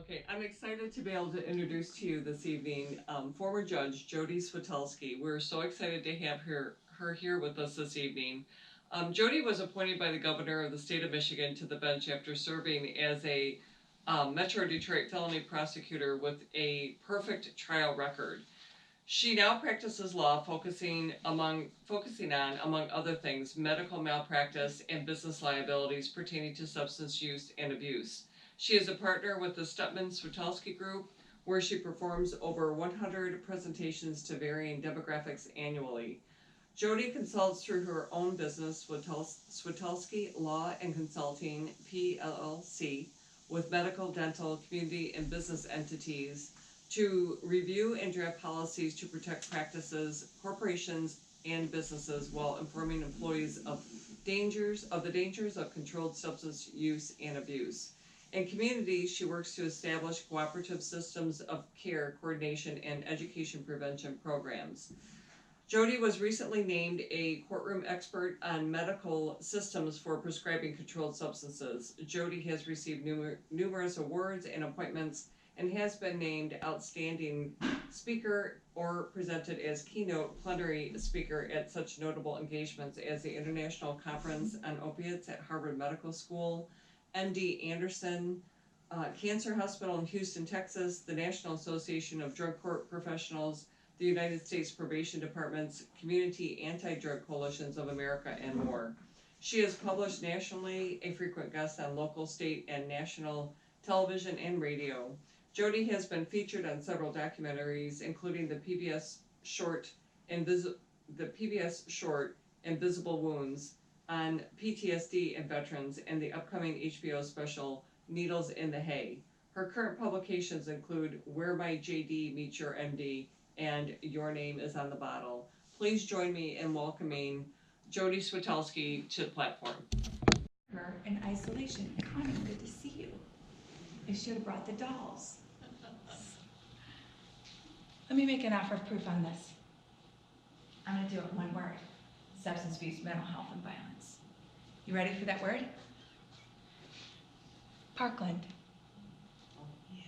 Okay, I'm excited to be able to introduce to you this evening former Judge Jodi Switalski. We're so excited to have her here with us this evening. Jodi was appointed by the governor of the state of Michigan to the bench after serving as a Metro Detroit felony prosecutor with a perfect trial record. She now practices law focusing on, among other things, medical malpractice and business liabilities pertaining to substance use and abuse. She is a partner with the Switalski Group, where she performs over 100 presentations to varying demographics annually. Jodi consults through her own business, Switalski Law and Consulting, PLLC, with medical, dental, community, and business entities to review and draft policies to protect practices, corporations, and businesses while informing employees of the dangers of controlled substance use and abuse. In communities, she works to establish cooperative systems of care, coordination, and education prevention programs. Jodi was recently named a courtroom expert on medical systems for prescribing controlled substances. Jodi has received numerous awards and appointments and has been named outstanding speaker or presented as keynote plenary speaker at such notable engagements as the International Conference on Opiates at Harvard Medical School, MD Anderson Cancer Hospital in Houston, Texas, the National Association of Drug Court Professionals, the United States Probation Department's Community Anti-Drug Coalitions of America, and more. She has published nationally, a frequent guest on local, state, and national television and radio. Jodi has been featured on several documentaries, including the PBS short Invisible Wounds on PTSD and veterans, and the upcoming HBO special Needles in the Hay. Her current publications include Where My JD Meets Your MD and Your Name is on the Bottle. Please join me in welcoming Jodi Switalski to the platform. Her in isolation. Connie, good to see you. I should have brought the dolls. Let me make an offer of proof on this. I'm going to do it in one word: substance abuse, mental health, and violence. You ready for that word? Parkland. Yeah.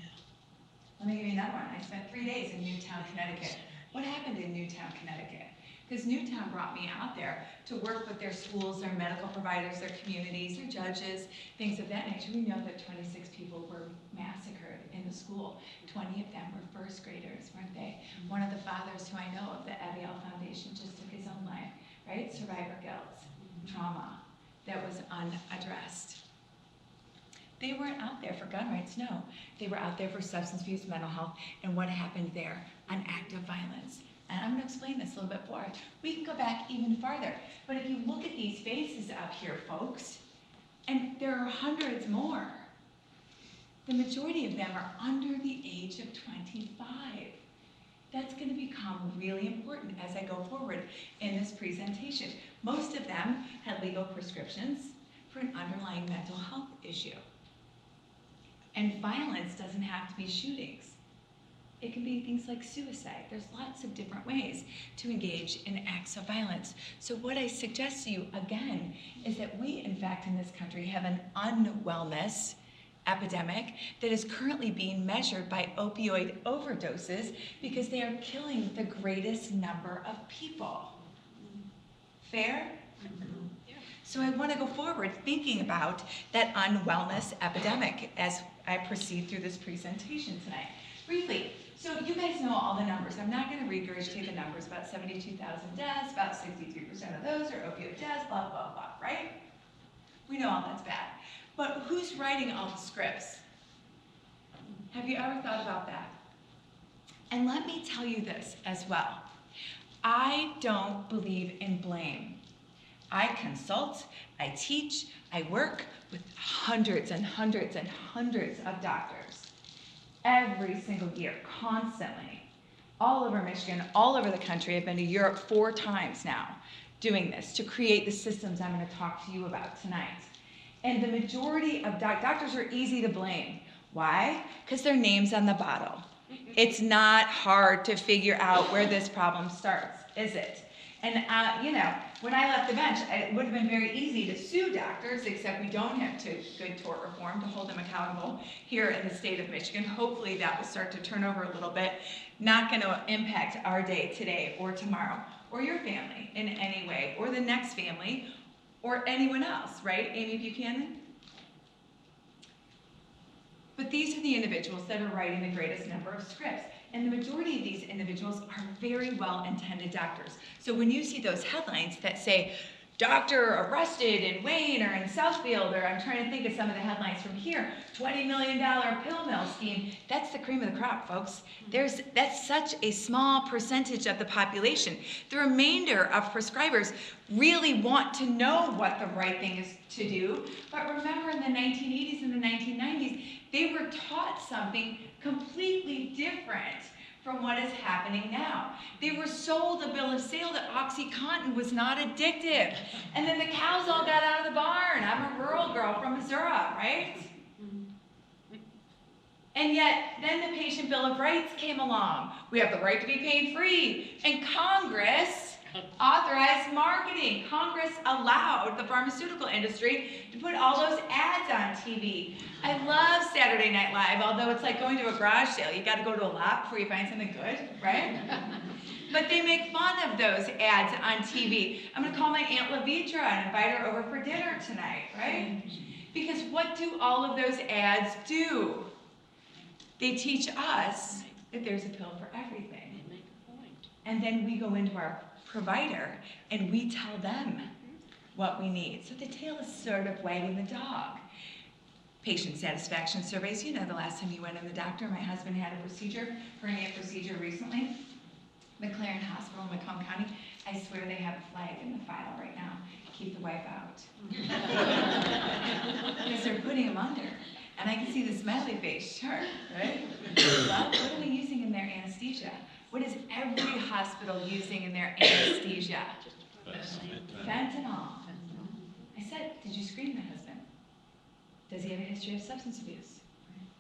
Let me give you another one. I spent 3 days in Newtown, Connecticut. What happened in Newtown, Connecticut? Because Newtown brought me out there to work with their schools, their medical providers, their communities, their judges, things of that nature. We know that 26 people were massacred in the school. 20 of them were first graders, weren't they? One of the fathers who I know of the Abiel Foundation just took his own life, right? Survivor guilt, trauma that was unaddressed. They weren't out there for gun rights, no. They were out there for substance abuse, mental health, and what happened there, an act of violence. And I'm going to explain this a little bit more. We can go back even farther. But if you look at these faces up here, folks, and there are hundreds more, the majority of them are under the age of 25. That's going to become really important as I go forward in this presentation. Most of them had legal prescriptions for an underlying mental health issue. And violence doesn't have to be shootings. It can be things like suicide. There's lots of different ways to engage in acts of violence. So what I suggest to you, again, is that we, in fact, in this country have an unwellness epidemic that is currently being measured by opioid overdoses because they are killing the greatest number of people. Fair? So I want to go forward thinking about that unwellness epidemic as I proceed through this presentation tonight. Briefly, so you guys know all the numbers. I'm not going to regurgitate the numbers. About 72,000 deaths, about 63% of those are opioid deaths, blah, blah, blah, right? We know all that's bad. But who's writing all the scripts? Have you ever thought about that? And let me tell you this as well. I don't believe in blame. I consult, I teach, I work with hundreds and hundreds and hundreds of doctors every single year, constantly, all over Michigan, all over the country. I've been to Europe 4 times now doing this to create the systems I'm going to talk to you about tonight. And the majority of doctors are easy to blame. Why? Because their name's on the bottle. It's not hard to figure out where this problem starts, is it? And, you know, when I left the bench, it would have been very easy to sue doctors, except we don't have good tort reform to hold them accountable here in the state of Michigan. Hopefully that will start to turn over a little bit. Not going to impact our day today or tomorrow, or your family in any way, or the next family, or anyone else, right, Amy Buchanan? But these are the individuals that are writing the greatest number of scripts. And the majority of these individuals are very well-intended doctors. So when you see those headlines that say, doctor arrested in Wayne or in Southfield, or I'm trying to think of some of the headlines from here, $20 million pill mill scheme, that's the cream of the crop, folks. That's such a small percentage of the population. The remainder of prescribers really want to know what the right thing is to do. But remember, in the 1980s and the 1990s, they were taught something completely different from what is happening now. They were sold a bill of sale that OxyContin was not addictive. And then the cows all got out of the barn. I'm a rural girl from Missouri, right? And yet, then the Patient Bill of Rights came along. We have the right to be pain-free. And Congress authorized marketing. Congress allowed the pharmaceutical industry to put all those ads on TV. I love Saturday Night Live, although it's like going to a garage sale. You got to go to a lot before you find something good, right? But they make fun of those ads on TV. I'm going to call my Aunt Levitra and invite her over for dinner tonight, right? Because what do all of those ads do? They teach us that there's a pill for everything. And then we go into our provider and we tell them what we need. So the tail is sort of wagging the dog. Patient satisfaction surveys. You know, the last time you went to the doctor, my husband had a procedure, hernia procedure recently. McLaren Hospital in Macomb County. I swear they have a flag in the file right now. Keep the wife out. Because they're putting him under. And I can see the smiley face, sure, right? Well, what are they using in their anesthesia? What is every hospital using in their anesthesia? Fentanyl. I said, did you screen my husband? Does he have a history of substance abuse?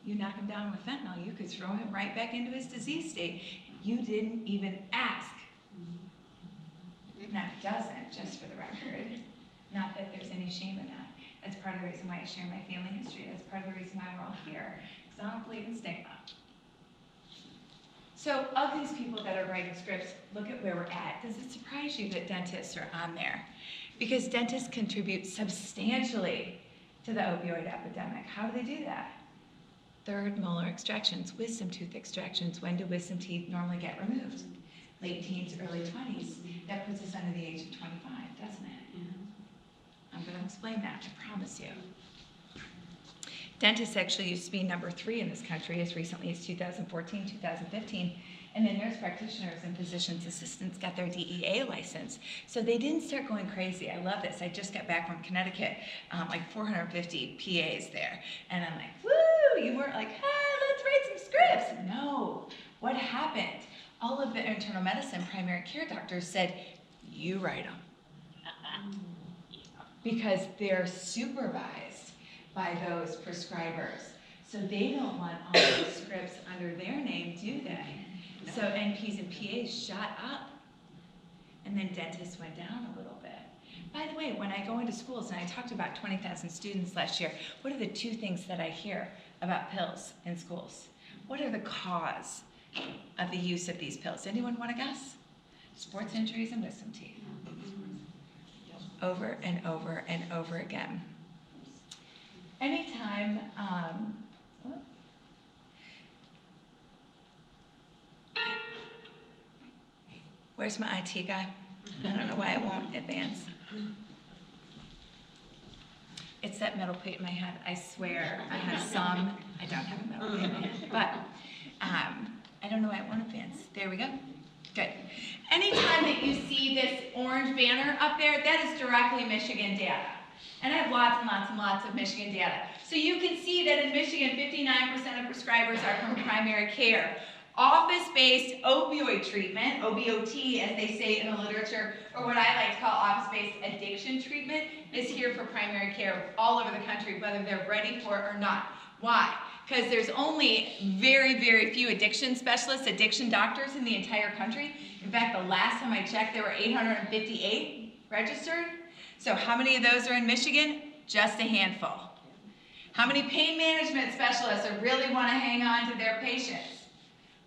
You knock him down with fentanyl, you could throw him right back into his disease state. You didn't even ask. Now, he doesn't, just for the record. Not that there's any shame in that. That's part of the reason why I share my family history. That's part of the reason why we're all here. Because I don't believe in stigma. So of these people that are writing scripts, look at where we're at. Does it surprise you that dentists are on there? Because dentists contribute substantially to the opioid epidemic. How do they do that? Third molar extractions, wisdom tooth extractions. When do wisdom teeth normally get removed? Late teens, early 20s. That puts us under the age of 25, doesn't it? I'm going to explain that, I promise you. Dentists actually used to be number 3 in this country as recently as 2014, 2015. And then nurse practitioners and physician's assistants got their DEA license. So they didn't start going crazy. I love this. I just got back from Connecticut, like 450 PAs there. And I'm like, woo, you weren't like, hey, let's write some scripts. No, what happened? All of the internal medicine primary care doctors said, you write them. Because they're supervised by those prescribers. So they don't want all those scripts under their name, do they? No. So NPs and PAs shot up. And then dentists went down a little bit. By the way, when I go into schools, and I talked to about 20,000 students last year, what are the 2 things that I hear about pills in schools? What are the cause of the use of these pills? Anyone want to guess? Sports injuries and wisdom teeth. Over and over and over again. Anytime, where's my IT guy? I don't know why it won't advance. It's that metal plate in my head. I swear I have some. I don't have a metal plate in my head, but I don't know why it won't advance. There we go. Good. Anytime that you see this orange banner up there, that is directly Michigan data. And I have lots and lots and lots of Michigan data. So you can see that in Michigan, 59% of prescribers are from primary care. Office-based opioid treatment, OBOT as they say in the literature, or what I like to call office-based addiction treatment, is here for primary care all over the country, whether they're ready for it or not. Why? because there's only very, very few addiction specialists, addiction doctors in the entire country. In fact, the last time I checked, there were 858 registered. So how many of those are in Michigan? Just a handful. How many pain management specialists really want to hang on to their patients?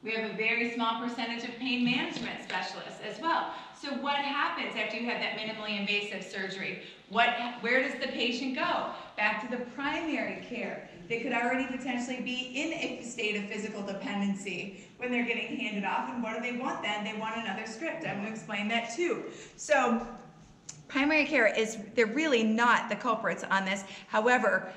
We have a very small percentage of pain management specialists as well. So what happens after you have that minimally invasive surgery? Where does the patient go? Back to the primary care. They could already potentially be in a state of physical dependency when they're getting handed off. And what do they want then? They want another script. I'm going to explain that too. So primary care they're really not the culprits on this. However,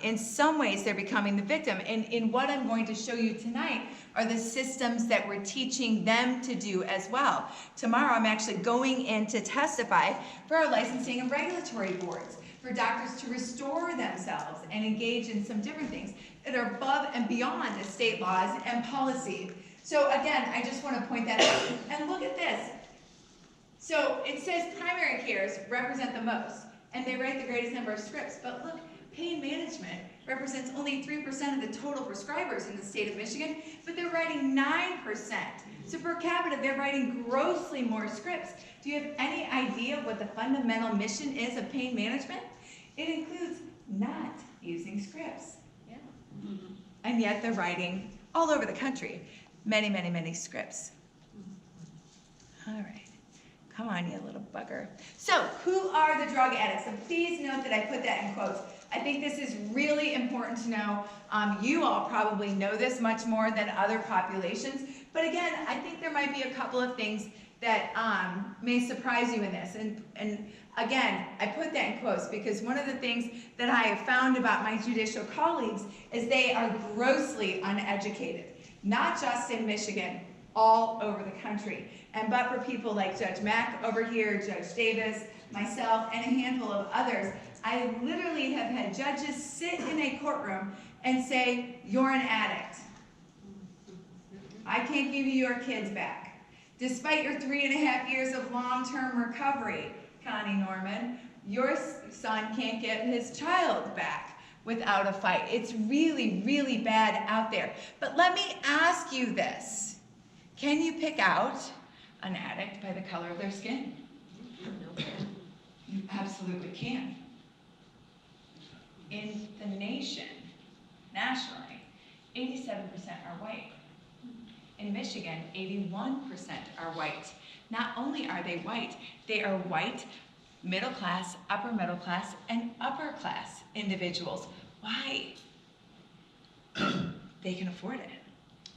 in some ways they're becoming the victim. And in what I'm going to show you tonight are the systems that we're teaching them to do as well. Tomorrow I'm actually going in to testify for our licensing and regulatory boards, for doctors to restore themselves and engage in some different things that are above and beyond the state laws and policy. So again, I just want to point that out. And look at this. So it says primary cares represent the most, and they write the greatest number of scripts. But look, pain management represents only 3% of the total prescribers in the state of Michigan, but they're writing 9%. So per capita, they're writing grossly more scripts. Do you have any idea what the fundamental mission is of pain management? It includes not using scripts. Yeah. Mm-hmm. And yet they're writing all over the country many, many, many scripts. All right. Come on, you little bugger. So, who are the drug addicts? And please note that I put that in quotes. I think this is really important to know. You all probably know this much more than other populations. But again, I think there might be a couple of things that may surprise you in this. And again, I put that in quotes because one of the things that I have found about my judicial colleagues is they are grossly uneducated. Not just in Michigan, all over the country. And but for people like Judge Mack over here, Judge Davis, myself, and a handful of others, I literally have had judges sit in a courtroom and say, "You're an addict. I can't give you your kids back. Despite your 3.5 years of long-term recovery, Connie Norman, your son can't get his child back without a fight." It's really, really bad out there. But let me ask you this. Can you pick out an addict by the color of their skin? No. You absolutely can. In the nation, nationally, 87% are white. In Michigan, 81% are white. Not only are they white, they are white, middle class, upper middle class, and upper class individuals. Why? They can afford it.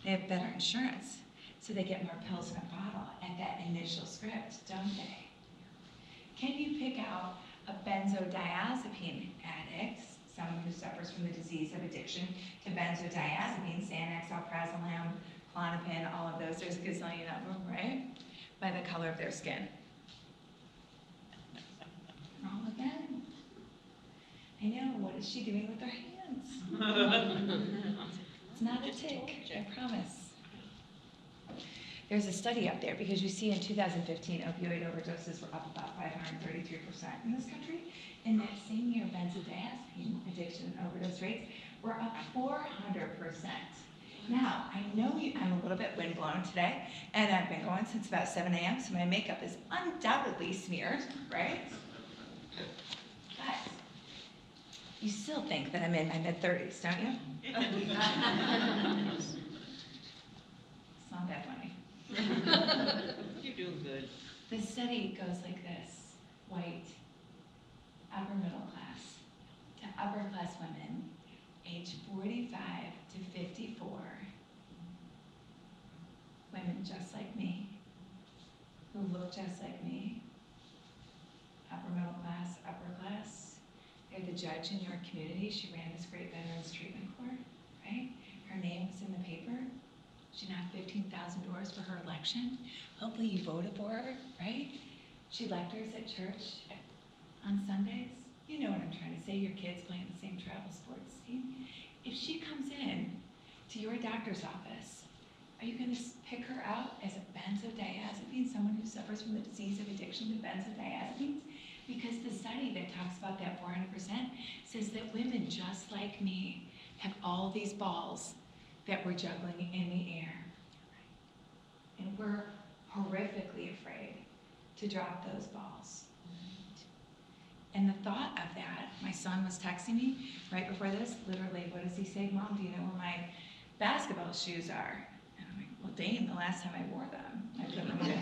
They have better insurance. So they get more pills in a bottle at that initial script, don't they? Can you pick out a benzodiazepine addict, someone who suffers from the disease of addiction to benzodiazepine, Xanax, alprazolam, Klonopin, all of those, there's a gazillion of them, right? By the color of their skin. All of them. I know, what is she doing with her hands? It's not a tick, I promise. There's a study up there because you see in 2015, opioid overdoses were up about 533% in this country. In that same year, benzodiazepine addiction and overdose rates were up 400%. Now, I know I'm a little bit windblown today, and I've been going since about 7 a.m., so my makeup is undoubtedly smeared, right? But you still think that I'm in my mid-30s, don't you? It's not that funny. You're doing good. The study goes like this: white, upper middle class, to upper class women, age 45 to 54, women just like me, who look just like me, upper middle class, upper class. They're the judge in your community. She ran this great veterans treatment court, right? Her name was in the paper. She knocked $15,000 for her election. Hopefully you voted for her, right? She lectures at church on Sundays. You know what I'm trying to say. Your kids playing the same travel sports team. If she comes in to your doctor's office, are you going to pick her out as a benzodiazepine, someone who suffers from the disease of addiction to benzodiazepines? Because the study that talks about that 400% says that women just like me have all these balls that we're juggling in the air. And we're horrifically afraid to drop those balls. And the thought of that, my son was texting me right before this, literally, what does he say? Mom, do you know where my basketball shoes are? And I'm like, well, dang, the last time I wore them, I put them in.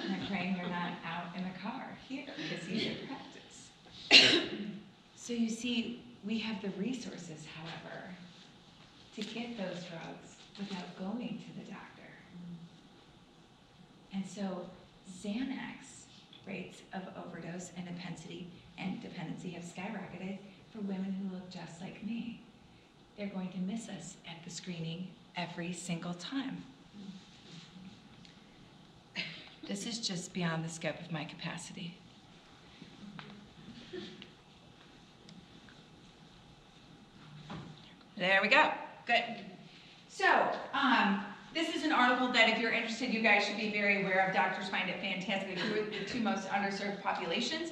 And I'm praying they're not out in the car here, because he's at practice. So you see, we have the resources, however, to get those drugs without going to the doctor. And so Xanax rates of overdose and dependency have skyrocketed for women who look just like me. They're going to miss us at the screening every single time. This is just beyond the scope of my capacity. There we go. Good. So, this is an article that if you're interested, you guys should be very aware of. Doctors find it fantastic. Who are the two most underserved populations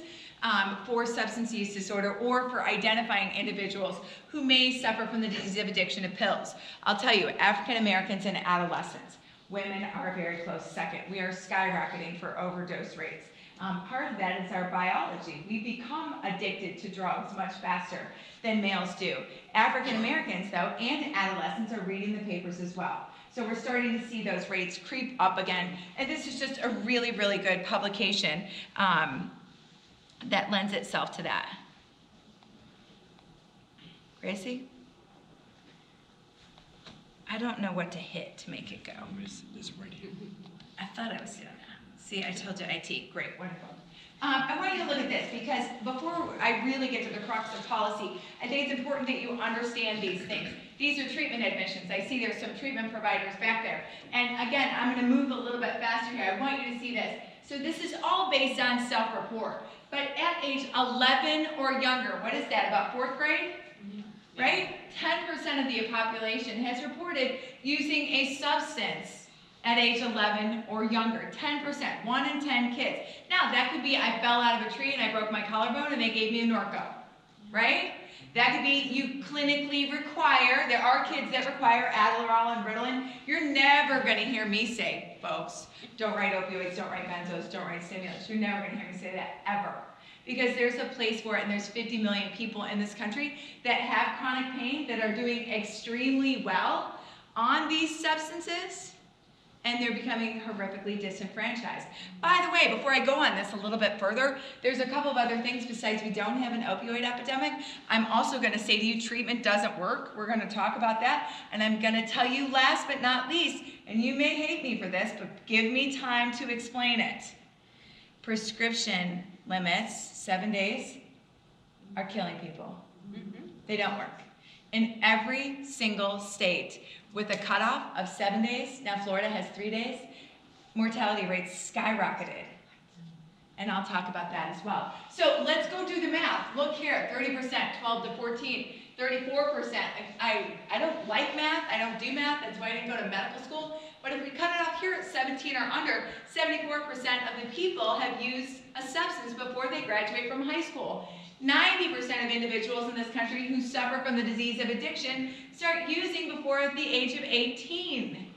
for substance use disorder or for identifying individuals who may suffer from the disease of addiction to pills. I'll tell you, African Americans and adolescents, women are a very close second. We are skyrocketing for overdose rates. Part of that is our biology. We become addicted to drugs much faster than males do. African Americans, though, and adolescents are reading the papers as well. So we're starting to see those rates creep up again. And this is just a really, really good publication that lends itself to that. Gracie? I don't know what to hit to make it go. This right here. I thought I was doing that. See, I told you IT. Great, wonderful. I want you to look at this because before I really get to the crux of policy, I think it's important that you understand these things. These are treatment admissions. I see there's some treatment providers back there. And again, I'm going to move a little bit faster here. I want you to see this. So this is all based on self-report. But at age 11 or younger, what is that, about 4th grade? Right? 10% of the population has reported using a substance at age 11 or younger. 10%, 1 in 10 kids. Now, that could be I fell out of a tree and I broke my collarbone and they gave me a Norco, right? That could be you clinically require, there are kids that require Adderall and Ritalin. You're never going to hear me say, folks, don't write opioids, don't write benzos, don't write stimulants. You're never going to hear me say that, ever. Because there's a place for it, and there's 50 million people in this country that have chronic pain that are doing extremely well on these substances, and they're becoming horrifically disenfranchised. By the way, before I go on this a little bit further, there's a couple of other things besides we don't have an opioid epidemic. I'm also going to say to you, treatment doesn't work. We're going to talk about that, and I'm going to tell you last but not least, and you may hate me for this, but give me time to explain it. Prescription limits, 7 days, are killing people. They don't work. In every single state, with a cutoff of 7 days, now Florida has 3 days, mortality rates skyrocketed. And I'll talk about that as well. So let's go do the math. Look here, 30%, 12 to 14, 34%. I don't like math, I don't do math, that's why I didn't go to medical school. But if we cut it off here at 17 or under, 74% of the people have used a substance before they graduate from high school. 90% of individuals in this country who suffer from the disease of addiction start using before the age of 18.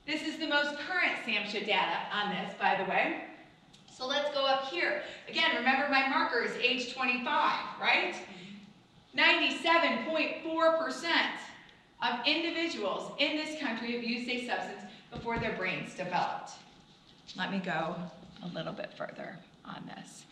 This is the most current SAMHSA data on this, by the way. So let's go up here. Again, remember my marker is age 25, right? 97.4% of individuals in this country have used a substance before their brains developed. Let me go a little bit further on this.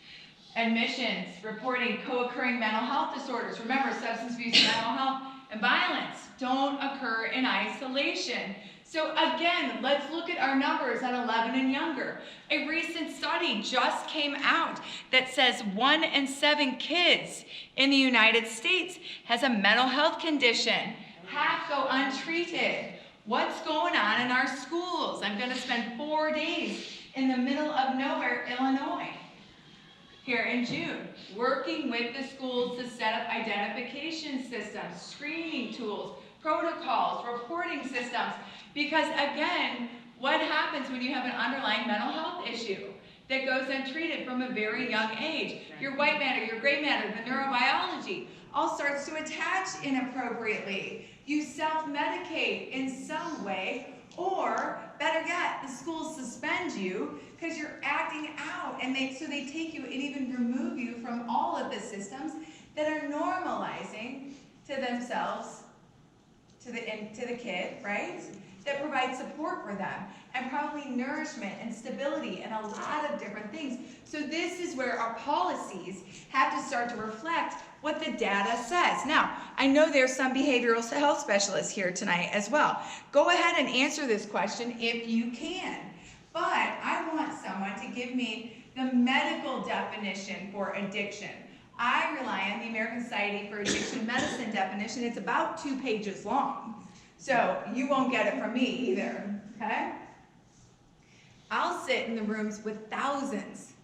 Admissions reporting co-occurring mental health disorders. Remember, substance abuse, mental health, and violence don't occur in isolation. So again, let's look at our numbers at 11 and younger. A recent study just came out that says 1 in 7 kids in the United States has a mental health condition. Half go untreated. What's going on in our schools? I'm going to spend 4 days in the middle of nowhere, Illinois, here in June, working with the schools to set up identification systems, screening tools, protocols, reporting systems. Because again, what happens when you have an underlying mental health issue that goes untreated from a very young age? Your white matter, your gray matter, the neurobiology. all starts to attach inappropriately. You self-medicate in some way, or better yet, the schools suspend you because you're acting out, and so they take you and even remove you from all of the systems that are normalizing to themselves, to the kid, right? That provide support for them, and probably nourishment and stability and a lot of different things. So this is where our policies have to start to reflect what the data says. Now, I know there's some behavioral health specialists here tonight as well. Go ahead and answer this question if you can. But I want someone to give me the medical definition for addiction. I rely on the American Society for Addiction Medicine definition. It's about 2 pages long. So you won't get it from me either, okay? I'll sit in the rooms with thousands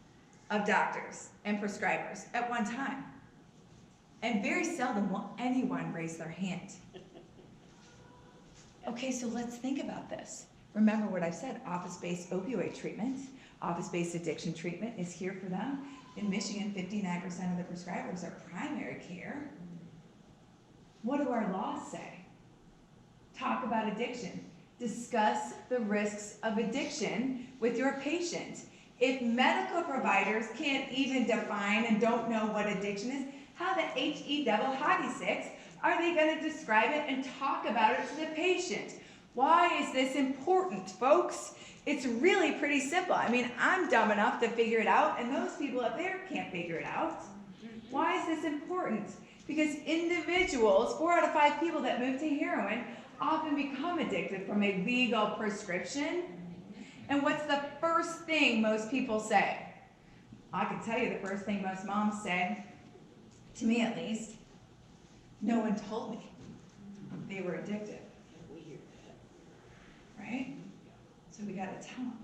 of doctors and prescribers at one time. And very seldom will anyone raise their hand. Okay, so let's think about this. Remember what I've said, office-based opioid treatment, office-based addiction treatment is here for them. In Michigan, 59% of the prescribers are primary care. What do our laws say? Talk about addiction. Discuss the risks of addiction with your patient. If medical providers can't even define and don't know what addiction is, how the HE-double-hockey-6 are they going to describe it and talk about it to the patient? Why is this important, folks? It's really pretty simple. I mean, I'm dumb enough to figure it out, and those people up there can't figure it out. Why is this important? Because individuals, 4 out of 5 people that move to heroin, often become addicted from a legal prescription. And what's the first thing most people say? I can tell you the first thing most moms say, to me at least, no one told me they were addicted. Right? So we gotta tell them.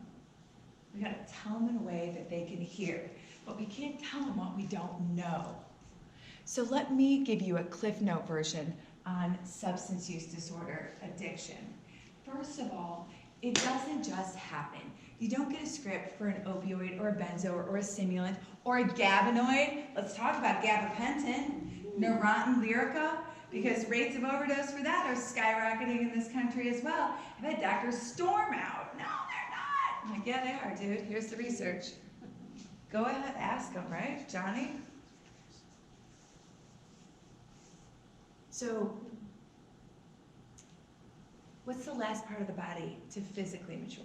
We gotta tell them in a way that they can hear. But we can't tell them what we don't know. So let me give you a Cliff Note version on substance use disorder addiction. First of all, it doesn't just happen. You don't get a script for an opioid or a benzo or a stimulant or a gabinoid. Let's talk about gabapentin, Neurontin Lyrica, because rates of overdose for that are skyrocketing in this country as well. I've had doctors storm out. No, they're not. I'm like, yeah, they are, dude. Here's the research. Go ahead, ask them, right, Johnny? So, what's the last part of the body to physically mature?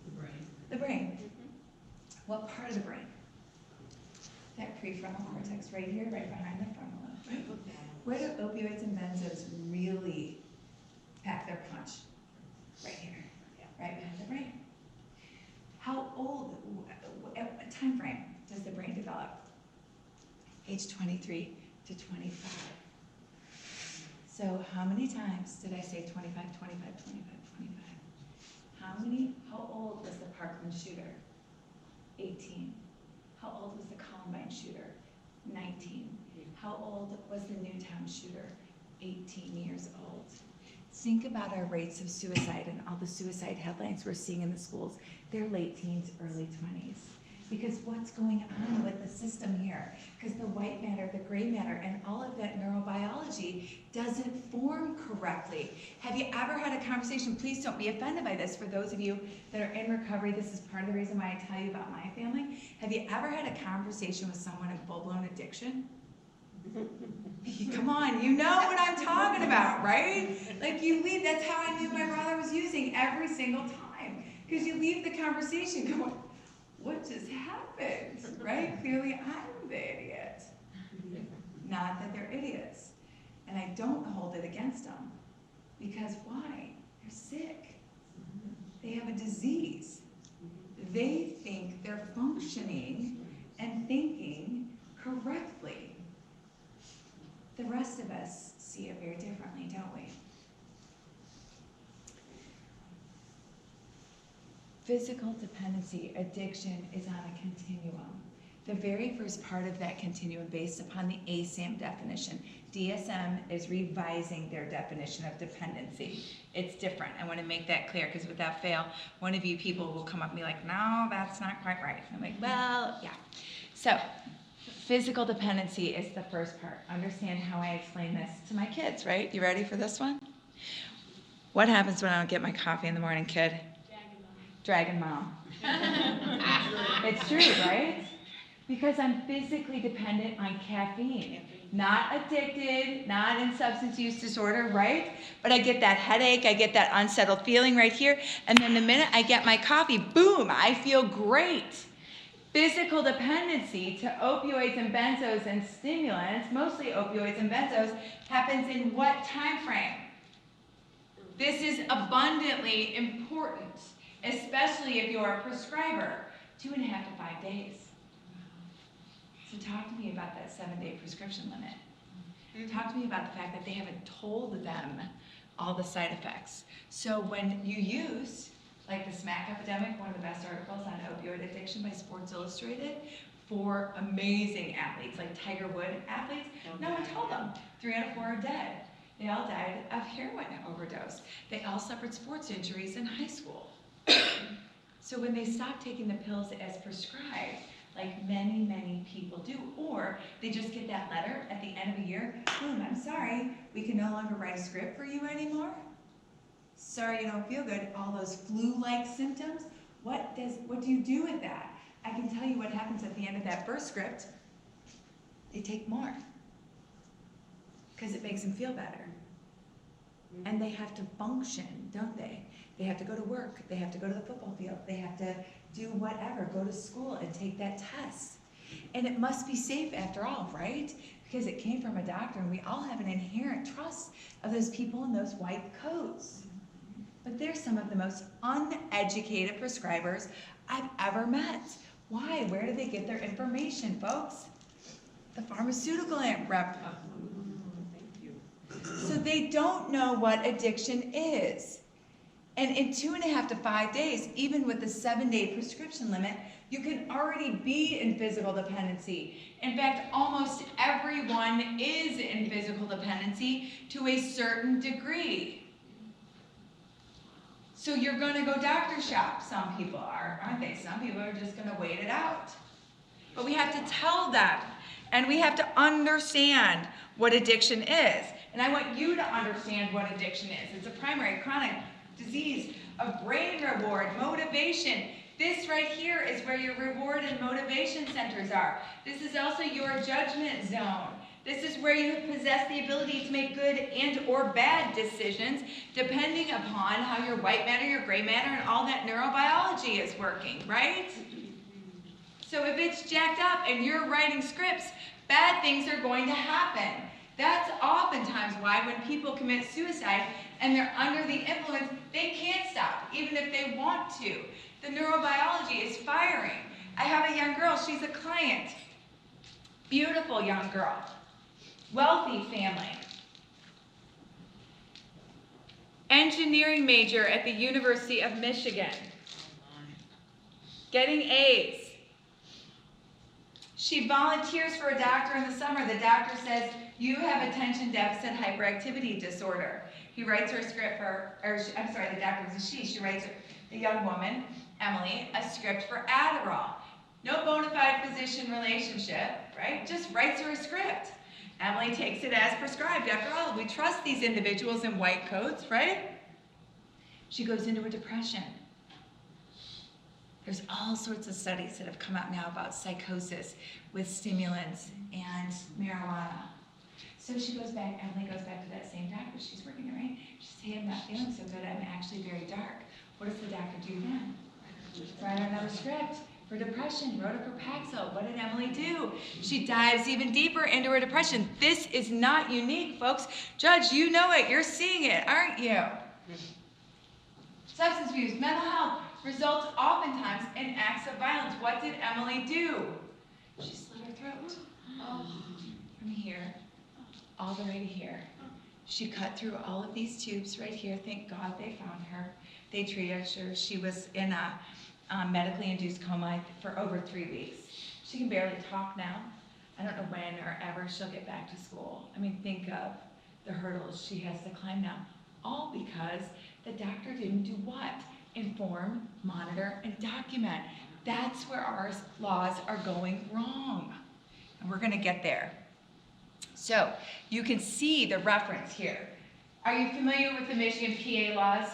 The brain. The brain. What part of the brain? That prefrontal cortex right here, right behind the frontal lobe. Right? Where do opioids and benzos really pack their punch? Right here, right behind the brain. How old, what time frame does the brain develop? Age 23 to 25. So how many times did I say 25, 25, 25, 25? How old was the Parkland shooter? 18. How old was the Columbine shooter? 19. How old was the Newtown shooter? 18 years old. Think about our rates of suicide and all the suicide headlines we're seeing in the schools. They're late teens, early 20s. Because what's going on with the system here? Because the white matter, the gray matter, and all of that neurobiology doesn't form correctly. Have you ever had a conversation, please don't be offended by this, for those of you that are in recovery, this is part of the reason why I tell you about my family. Have you ever had a conversation with someone in full-blown addiction? Come on, you know what I'm talking about, right? Like you leave, that's how I knew my brother was using every single time. Because you leave the conversation going, what just happened, right? Clearly I'm the idiot. Not that they're idiots. And I don't hold it against them. Because why? They're sick. They have a disease. They think they're functioning and thinking correctly. The rest of us see it very differently, don't we? Physical dependency, addiction, is on a continuum. The very first part of that continuum, based upon the ASAM definition, DSM is revising their definition of dependency. It's different. I want to make that clear, because without fail, one of you people will come up and be like, no, that's not quite right. I'm like, well, yeah. So, Physical dependency is the first part. Understand how I explain this to my kids, right? You ready for this one? What happens when I don't get my coffee in the morning, kid? Dragon mom. It's true, right? Because I'm physically dependent on caffeine. Not addicted, not in substance use disorder, right? But I get that headache, I get that unsettled feeling right here, and then the minute I get my coffee, boom, I feel great. Physical dependency to opioids and benzos and stimulants, mostly opioids and benzos, happens in what time frame? This is abundantly important, especially if you're a prescriber. 2.5 to 5 days. So talk to me about that 7-day prescription limit. Talk to me about the fact that they haven't told them all the side effects. So when you use, like the Smack Epidemic, one of the best articles on opioid addiction by Sports Illustrated, for amazing athletes, like Tiger Woods athletes, no one told them. 3 out of 4 are dead. They all died of heroin overdose. They all suffered sports injuries in high school. So when they stopped taking the pills as prescribed, like many, many people do, or they just get that letter at the end of a year, boom, I'm sorry, we can no longer write a script for you anymore. Sorry you don't feel good, all those flu-like symptoms. What do you do with that? I can tell you what happens at the end of that first script. They take more, because it makes them feel better. And they have to function, don't they? They have to go to work, they have to go to the football field, they have to do whatever, go to school and take that test. And it must be safe after all, right? Because it came from a doctor, and we all have an inherent trust of those people in those white coats. But they're some of the most uneducated prescribers I've ever met. Why? Where do they get their information, folks? The pharmaceutical rep. So they don't know what addiction is. And in 2.5 to 5 days, even with the 7-day prescription limit, you can already be in physical dependency. In fact, almost everyone is in physical dependency to a certain degree. So you're going to go doctor shop. Some people are, aren't they? Some people are just going to wait it out. But we have to tell them, and we have to understand what addiction is. And I want you to understand what addiction is. It's a primary chronic disease of brain reward, motivation. This right here is where your reward and motivation centers are. This is also your judgment zone. This is where you possess the ability to make good and or bad decisions depending upon how your white matter, your gray matter, and all that neurobiology is working, right? So if it's jacked up and you're writing scripts, bad things are going to happen. That's oftentimes why when people commit suicide and they're under the influence, they can't stop, even if they want to. The neurobiology is firing. I have a young girl, she's a client. Beautiful young girl. Wealthy family. Engineering major at the University of Michigan. Getting A's. She volunteers for a doctor in the summer. The doctor says, you have attention deficit hyperactivity disorder. He writes her a script the doctor was a she. She writes the young woman, Emily, a script for Adderall. No bona fide physician relationship, right? Just writes her a script. Emily takes it as prescribed. After all, we trust these individuals in white coats, right? She goes into a depression. There's all sorts of studies that have come out now about psychosis with stimulants and marijuana. So she goes back, Emily goes back to that same doctor she's working at, right? She says, hey, I'm not feeling so good, I'm actually very dark. What does the doctor do then? Write her another script for depression, wrote her for Paxil. What did Emily do? She dives even deeper into her depression. This is not unique, folks. Judge, you know it, you're seeing it, aren't you? Substance abuse, mental health, results oftentimes in acts of violence. What did Emily do? She slit her throat. From here, all the way to here. She cut through all of these tubes right here. Thank God they found her. They triaged her. She was in a medically induced coma for over 3 weeks. She can barely talk now. I don't know when or ever she'll get back to school. I mean, think of the hurdles she has to climb now. All because the doctor didn't do what? Inform, monitor, and document. That's where our laws are going wrong. And we're gonna get there. So you can see the reference here. Are you familiar with the Michigan PA laws?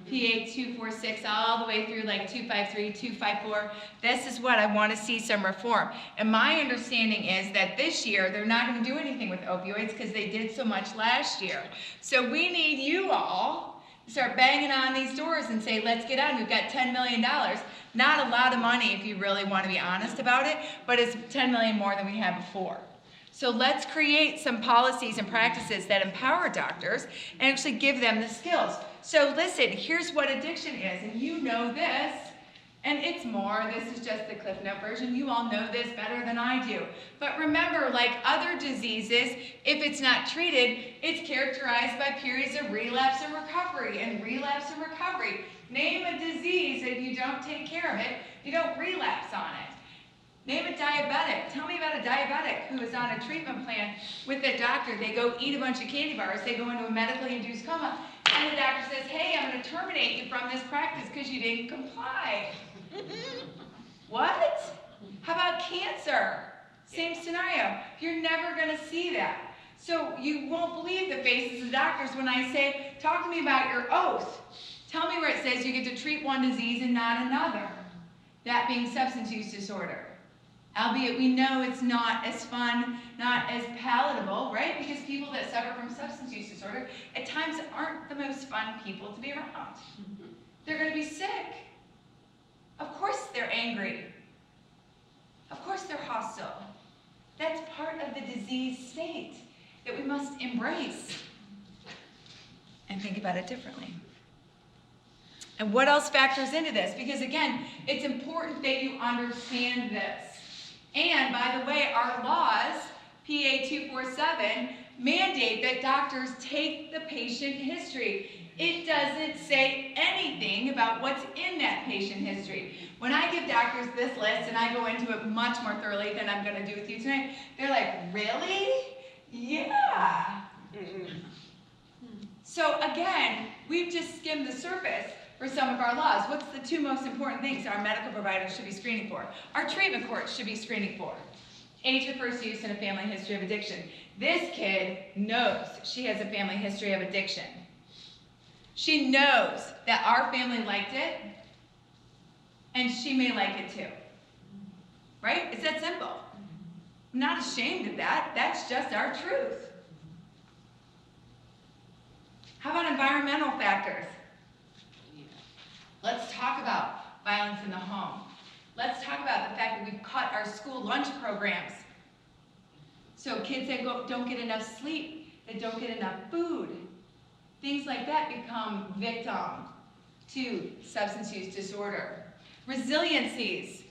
PA 246 all the way through like 253, 254. This is what I want to see some reform. And my understanding is that this year they're not going to do anything with opioids because they did so much last year. So we need you all to start banging on these doors and say, let's get on. We've got $10 million. Not a lot of money if you really want to be honest about it, but it's $10 million more than we had before. So let's create some policies and practices that empower doctors and actually give them the skills. So listen, here's what addiction is, and you know this, and it's more, this is just the Cliff Note version, you all know this better than I do. But remember, like other diseases, if it's not treated, it's characterized by periods of relapse and recovery, Name a disease, if you don't take care of it, you don't relapse on it. Name a diabetic. Tell me about a diabetic who is on a treatment plan with a doctor. They go eat a bunch of candy bars. They go into a medically induced coma. And the doctor says, hey, I'm going to terminate you from this practice because you didn't comply. What? How about cancer? Same scenario. You're never going to see that. So you won't believe the faces of doctors when I say, talk to me about your oath. Tell me where it says you get to treat one disease and not another. That being substance use disorder. Albeit we know it's not as fun, not as palatable, right? Because people that suffer from substance use disorder at times aren't the most fun people to be around. They're going to be sick. Of course they're angry. Of course they're hostile. That's part of the disease state that we must embrace and think about it differently. And what else factors into this? Because again, it's important that you understand this. And by the way, our laws, PA 247, mandate that doctors take the patient history. It doesn't say anything about what's in that patient history. When I give doctors this list, and I go into it much more thoroughly than I'm going to do with you tonight, they're like, really? Yeah. So again, we've just skimmed the surface for some of our laws. What's the two most important things our medical providers should be screening for? Our treatment courts should be screening for. Age of first use and a family history of addiction. This kid knows she has a family history of addiction. She knows that our family liked it, and she may like it too. Right? It's that simple. I'm not ashamed of that. That's just our truth. How about environmental factors? Let's talk about violence in the home. Let's talk about the fact that we've cut our school lunch programs. So kids that don't get enough sleep, that don't get enough food, things like that become victim to substance use disorder. Resiliencies.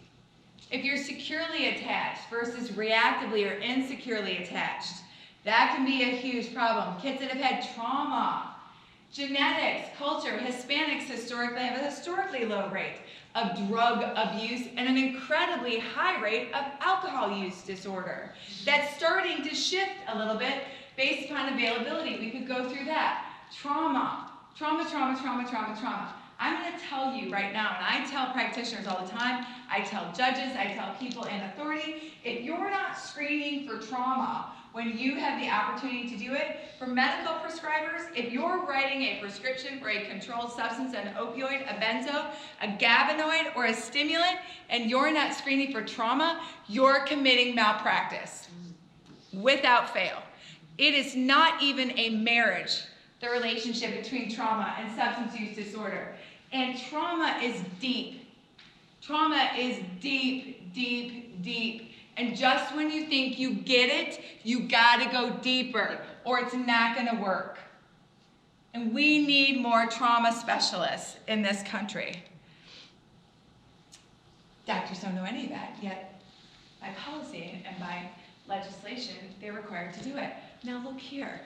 If you're securely attached versus reactively or insecurely attached, that can be a huge problem. Kids that have had trauma. Genetics, culture, Hispanics historically have a historically low rate of drug abuse and an incredibly high rate of alcohol use disorder. That's starting to shift a little bit based upon availability. We could go through that. Trauma. I'm going to tell you right now, and I tell practitioners all the time, I tell judges, I tell people in authority, if you're not screening for trauma when you have the opportunity to do it, for medical prescribers, if you're writing a prescription for a controlled substance, an opioid, a benzo, a gabinoid, or a stimulant, and you're not screening for trauma, you're committing malpractice without fail. It is not even a marriage, the relationship between trauma and substance use disorder. And trauma is deep. Trauma is deep, deep, deep. And just when you think you get it, you gotta go deeper, or it's not gonna work. And we need more trauma specialists in this country. Doctors don't know any of that, yet by policy and by legislation, they're required to do it. Now look here.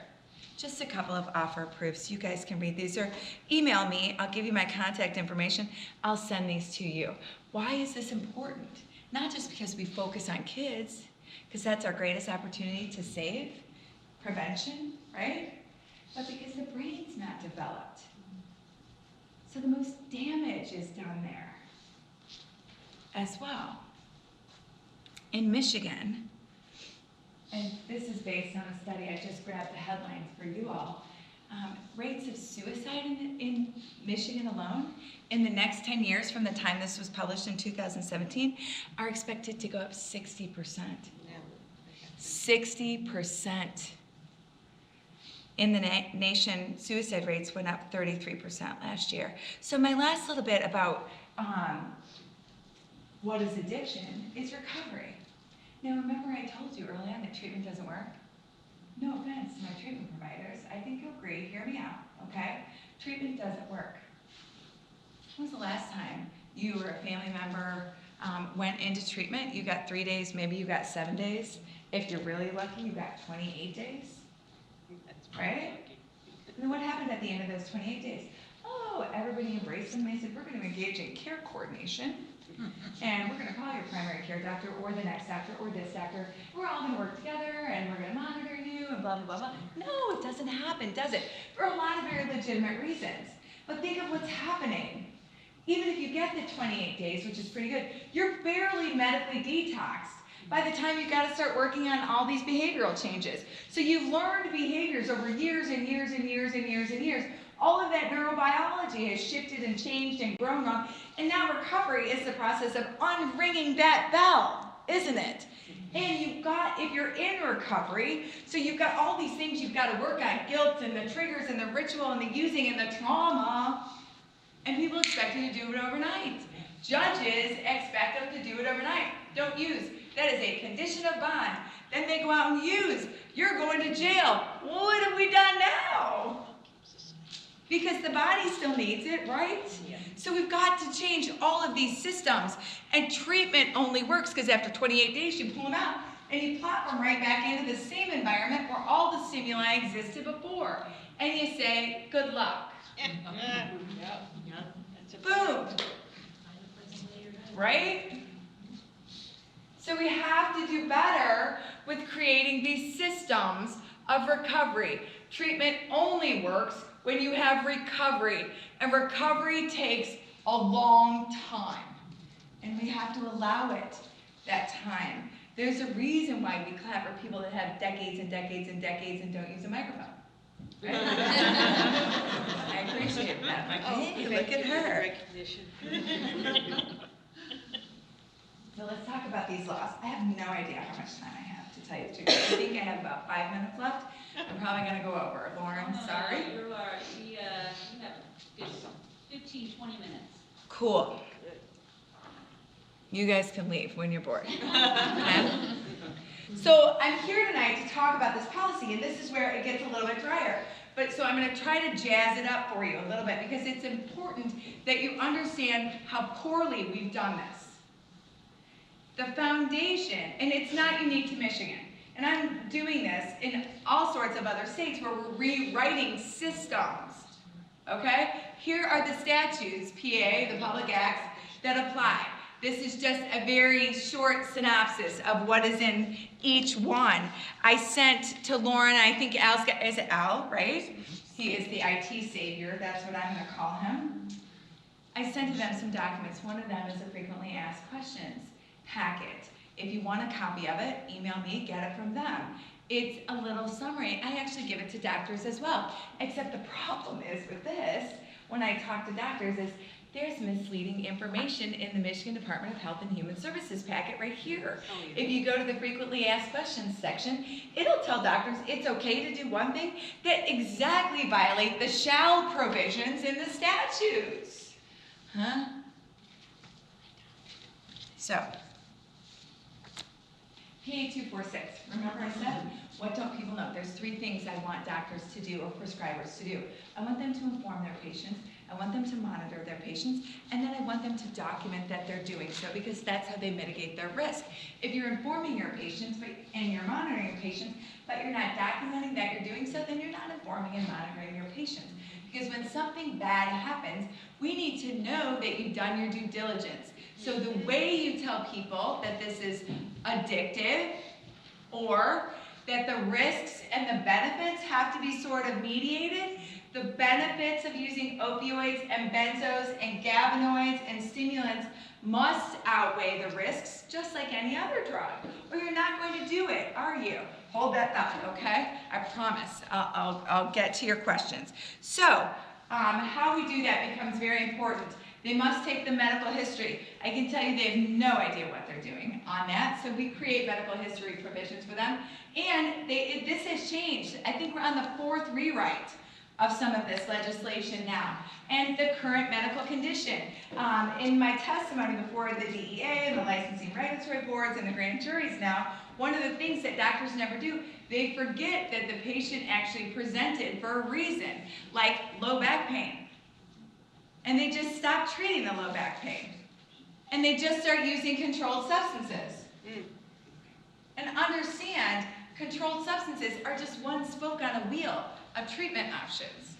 Just a couple of offer proofs. You guys can read these or email me. I'll give you my contact information. I'll send these to you. Why is this important? Not just because we focus on kids, because that's our greatest opportunity to save, prevention, right? But because the brain's not developed. So the most damage is done there as well. In Michigan, and this is based on a study, I just grabbed the headlines for you all. Rates of suicide in Michigan alone in the next 10 years from the time this was published in 2017 are expected to go up 60%. 60%. In the nation, suicide rates went up 33% last year. So my last little bit about what is addiction is recovery. Now remember I told you early on that treatment doesn't work? No offense to my treatment providers. I think you'll agree, hear me out, okay? Treatment doesn't work. When was the last time you or a family member went into treatment? You got 3 days, maybe you got 7 days. If you're really lucky, you got 28 days, right? And then what happened at the end of those 28 days? Oh, everybody embraced them. They said, we're going to engage in care coordination. And we're going to call your primary care doctor or the next doctor or this doctor. We're all going to work together and we're going to monitor you and blah, blah, blah, blah. No, it doesn't happen, does it? For a lot of very legitimate reasons. But think of what's happening. Even if you get the 28 days, which is pretty good, you're barely medically detoxed by the time you've got to start working on all these behavioral changes. So you've learned behaviors over years and years and years and years and years. All of that neurobiology has shifted and changed and grown on, and now recovery is the process of unringing that bell, isn't it? And you've got, if you're in recovery, so you've got all these things you've got to work on, guilt and the triggers and the ritual and the using and the trauma, and people expect you to do it overnight. Judges expect them to do it overnight. Don't use. That is a condition of bond. Then they go out and use. You're going to jail. Well, what have we done now? Because the body still needs it, right? Yeah. So we've got to change all of these systems. And treatment only works because after 28 days, you pull them out and you plop them right back into the same environment where all the stimuli existed before. And you say, good luck. Boom. Right? So we have to do better with creating these systems of recovery. Treatment only works when you have recovery, and recovery takes a long time, and we have to allow it that time. There's a reason why we clap for people that have decades and decades and decades and don't use a microphone. Right? I appreciate that. Like, hey, look at her. So let's talk about these laws. I have no idea how much time I have, to tell you the truth. I think I have about 5 minutes left. I'm probably going to go over. Lauren, sorry. You have 15, 20 minutes. Cool. You guys can leave when you're bored. Okay? So I'm here tonight to talk about this policy, and this is where it gets a little bit drier. But so I'm going to try to jazz it up for you a little bit because it's important that you understand how poorly we've done this. The foundation, and it's not unique to Michigan, and I'm doing this in all sorts of other states where we're rewriting systems, okay? Here are the statutes, PA, the public acts, that apply. This is just a very short synopsis of what is in each one. I sent to Lauren, I think Al's got, is it Al, right? He is the IT savior, that's what I'm gonna call him. I sent to them some documents. One of them is a frequently asked questions packet. If you want a copy of it, email me, get it from them. It's a little summary. I actually give it to doctors as well. Except the problem is with this, when I talk to doctors, is there's misleading information in the Michigan Department of Health and Human Services packet right here. If you go to the frequently asked questions section, it'll tell doctors it's okay to do one thing that exactly violate the shall provisions in the statutes. Huh? So, PA 246, remember I said, what don't people know? There's 3 things I want doctors to do or prescribers to do. I want them to inform their patients, I want them to monitor their patients, and then I want them to document that they're doing so because that's how they mitigate their risk. If you're informing your patients and you're monitoring your patients, but you're not documenting that you're doing so, then you're not informing and monitoring your patients. Because when something bad happens, we need to know that you've done your due diligence. So the way you tell people that this is addictive or that the risks and the benefits have to be sort of mediated, the benefits of using opioids and benzos and gabinoids and stimulants must outweigh the risks just like any other drug. Or you're not going to do it, are you? Hold that thought, okay? I promise. I'll get to your questions. So, how we do that becomes very important. They must take the medical history. I can tell you they have no idea what they're doing on that, so we create medical history provisions for them. And this has changed. I think we're on the 4th rewrite of some of this legislation now. And the current medical condition. In my testimony before the DEA and the licensing regulatory boards and the grand juries now, one of the things that doctors never do, they forget that the patient actually presented for a reason, like low back pain. And they just stop treating the low back pain. And they just start using controlled substances. And understand, controlled substances are just one spoke on a wheel of treatment options,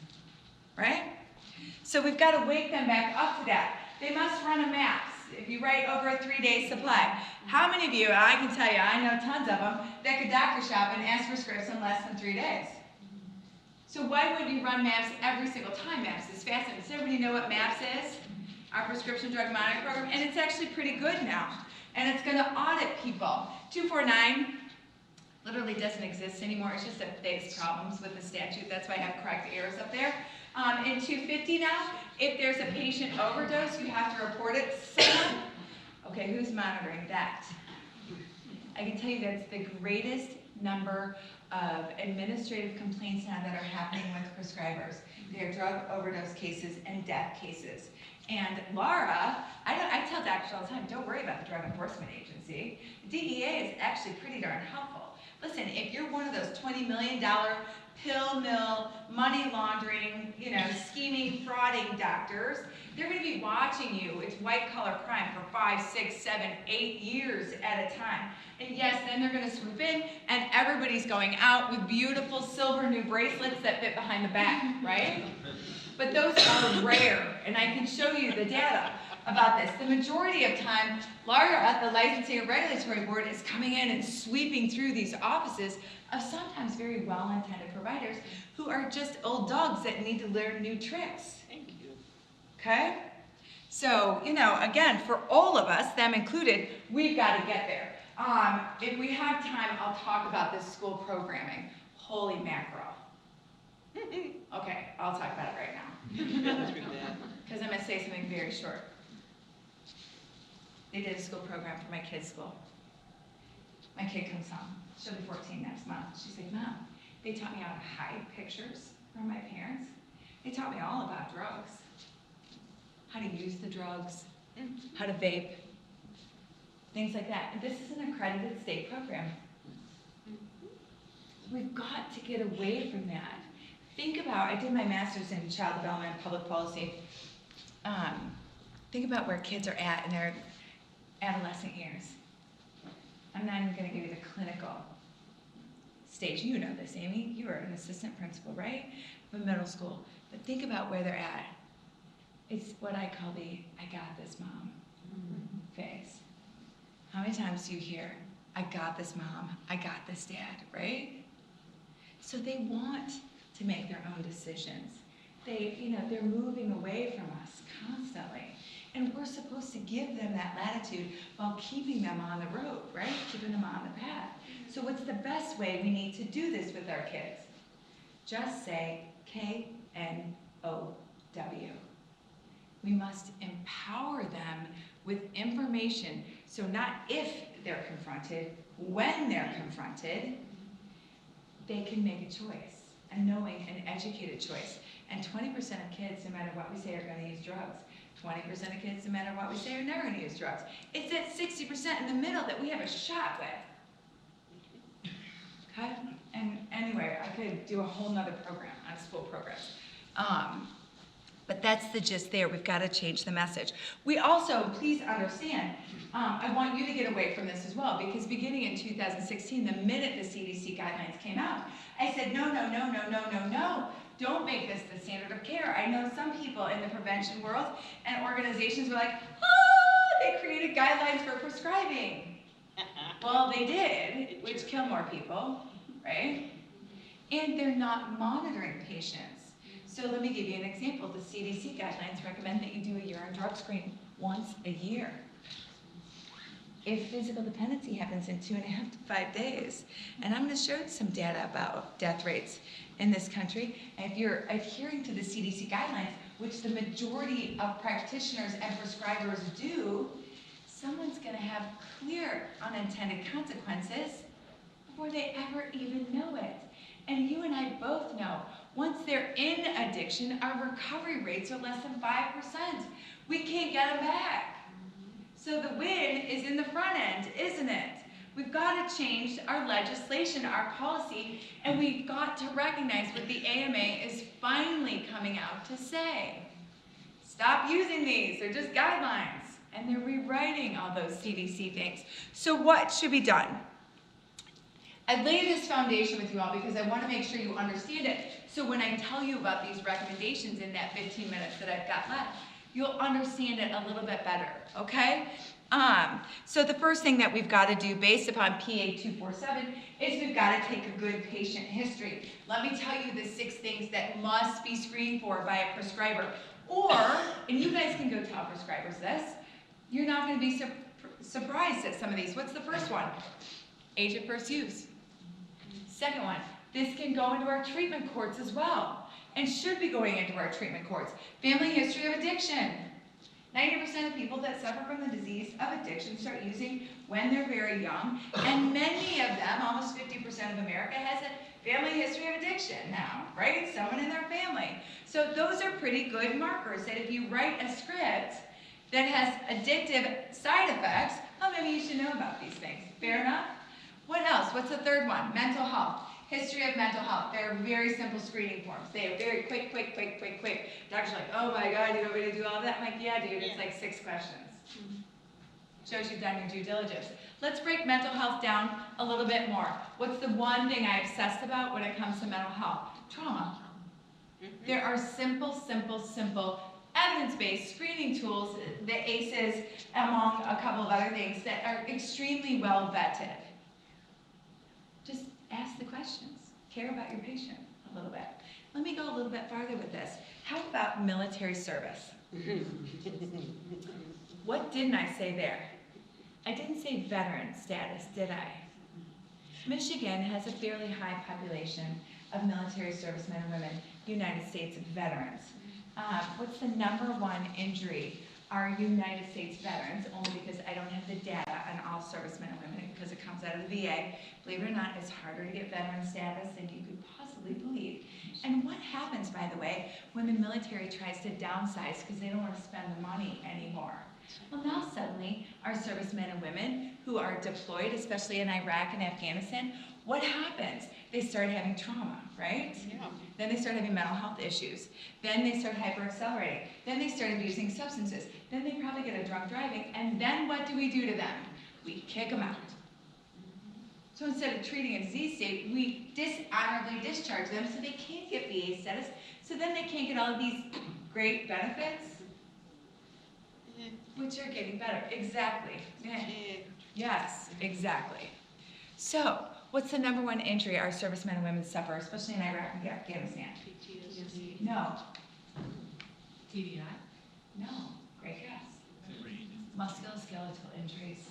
right? So we've got to wake them back up to that. They must run a MAPS. If you write over a 3-day supply, how many of you, I can tell you, I know tons of them, that could doctor shop and ask for scripts in less than 3 days? So why would you run MAPS every single time? MAPS is fascinating. Does everybody know what MAPS is? Our prescription drug monitoring program, and it's actually pretty good now. And it's going to audit people. 249 literally doesn't exist anymore. It's just a fixed problems with the statute. That's why I have correct errors up there. In 250 now, if there's a patient overdose, you have to report it to someone. Okay, who's monitoring that? I can tell you that's the greatest number of administrative complaints now that are happening with prescribers. They are drug overdose cases and death cases. And Laura, I tell doctors all the time, don't worry about the Drug Enforcement Agency. The DEA is actually pretty darn helpful. Listen, if you're one of those $20 million pill mill, money laundering, scheming, frauding doctors, they're going to be watching you. It's white collar crime for 5, 6, 7, 8 years at a time. And yes, then they're going to swoop in, and everybody's going out with beautiful silver new bracelets that fit behind the back, right? But those are rare, and I can show you the data about this. The majority of time, Laura at the Licensing and Regulatory Board is coming in and sweeping through these offices of sometimes very well-intended providers who are just old dogs that need to learn new tricks. Thank you. Okay? So, again, for all of us, them included, we've got to get there. If we have time, I'll talk about this school programming. Holy mackerel. Okay, I'll talk about it right now. Because I'm going to say something very short. They did a school program for my kid's school. My kid comes home. She'll be 14 next month. She's like, Mom, they taught me how to hide pictures from my parents. They taught me all about drugs. How to use the drugs, how to vape, things like that. And this is an accredited state program. We've got to get away from that. Think about, I did my master's in child development and public policy. Think about where kids are at in their adolescent years. I'm not even going to give you the clinical stage. You know this, Amy. You were an assistant principal, right? Of a middle school. But think about where they're at. It's what I call the I got this, Mom phase. How many times do you hear, I got this, Mom, I got this, Dad, right? So they want to make their own decisions. They're moving away from us constantly. And we're supposed to give them that latitude while keeping them on the road, right? Keeping them on the path. So what's the best way we need to do this with our kids? Just say KNOW. We must empower them with information. So not if they're confronted, when they're confronted, they can make a choice, a knowing and educated choice. And 20% of kids, no matter what we say, are going to use drugs. 20% of kids, no matter what we say, are never going to use drugs. It's that 60% in the middle that we have a shot with. Okay? And anyway, I could do a whole nother program on school programs. But that's the gist there. We've got to change the message. We also, please understand, I want you to get away from this as well, because beginning in 2016, the minute the CDC guidelines came out, I said, no. Don't make this the standard of care. I know some people in the prevention world and organizations were like, they created guidelines for prescribing. Well, they did, which kill more people, right? And they're not monitoring patients. So let me give you an example. The CDC guidelines recommend that you do a urine drug screen once a year. if physical dependency happens in 2.5 to 5 days. And I'm going to show you some data about death rates in this country. And if you're adhering to the CDC guidelines, which the majority of practitioners and prescribers do, someone's going to have clear unintended consequences before they ever even know it. And you and I both know, once they're in addiction, our recovery rates are less than 5%. We can't get them back. So the win is in the front end, isn't it? We've got to change our legislation, our policy, and we've got to recognize what the AMA is finally coming out to say. Stop using these, they're just guidelines. And they're rewriting all those CDC things. So what should be done? I lay this foundation with you all because I want to make sure you understand it. So when I tell you about these recommendations in that 15 minutes that I've got left, you'll understand it a little bit better, okay? So the first thing that we've got to do based upon PA 247 is we've got to take a good patient history. Let me tell you the 6 things that must be screened for by a prescriber. Or, and you guys can go tell prescribers this, you're not going to be surprised at some of these. What's the first one? Age of first use. Second one, this can go into our treatment courts as well, and should be going into our treatment courts. Family history of addiction. 90% of people that suffer from the disease of addiction start using when they're very young, and many of them, almost 50% of America, has a family history of addiction now, right? Someone in their family. So those are pretty good markers that if you write a script that has addictive side effects, oh, maybe you should know about these things. Fair enough? What else? What's the third one? Mental health. History of mental health. They're very simple screening forms. They are very quick. Doctor's like, oh my God, you want me to do all that? I'm like, yeah, dude, it's like 6 questions. Shows you've done your due diligence. Let's break mental health down a little bit more. What's the one thing I obsess about when it comes to mental health? Trauma. There are simple, evidence-based screening tools, the ACEs, among a couple of other things that are extremely well vetted. Just ask the questions. Care about your patient a little bit. Let me go a little bit farther with this. How about military service? What didn't I say there? I didn't say veteran status, did I? Michigan has a fairly high population of military servicemen and women, United States veterans. What's the #1 injury? Are United States veterans, only because I don't have the data on all servicemen and women because it comes out of the VA. Believe it or not, it's harder to get veteran status than you could possibly believe. And what happens, by the way, when the military tries to downsize because they don't want to spend the money anymore? Well, now suddenly our servicemen and women who are deployed, especially in Iraq and Afghanistan, what happens? They start having trauma, right? Yeah. Then they start having mental health issues. Then they start hyperaccelerating. Then they start abusing substances. Then they probably get a drunk driving. And then what do we do to them? We kick them out. So instead of treating a disease state, we dishonorably discharge them so they can't get VA status. So then they can't get all of these great benefits, which are getting better. Exactly. Yes, exactly. So, what's the #1 injury our servicemen and women suffer, especially in Iraq and Afghanistan? PTSD. No. TBI? No. Great guess. Musculoskeletal injuries.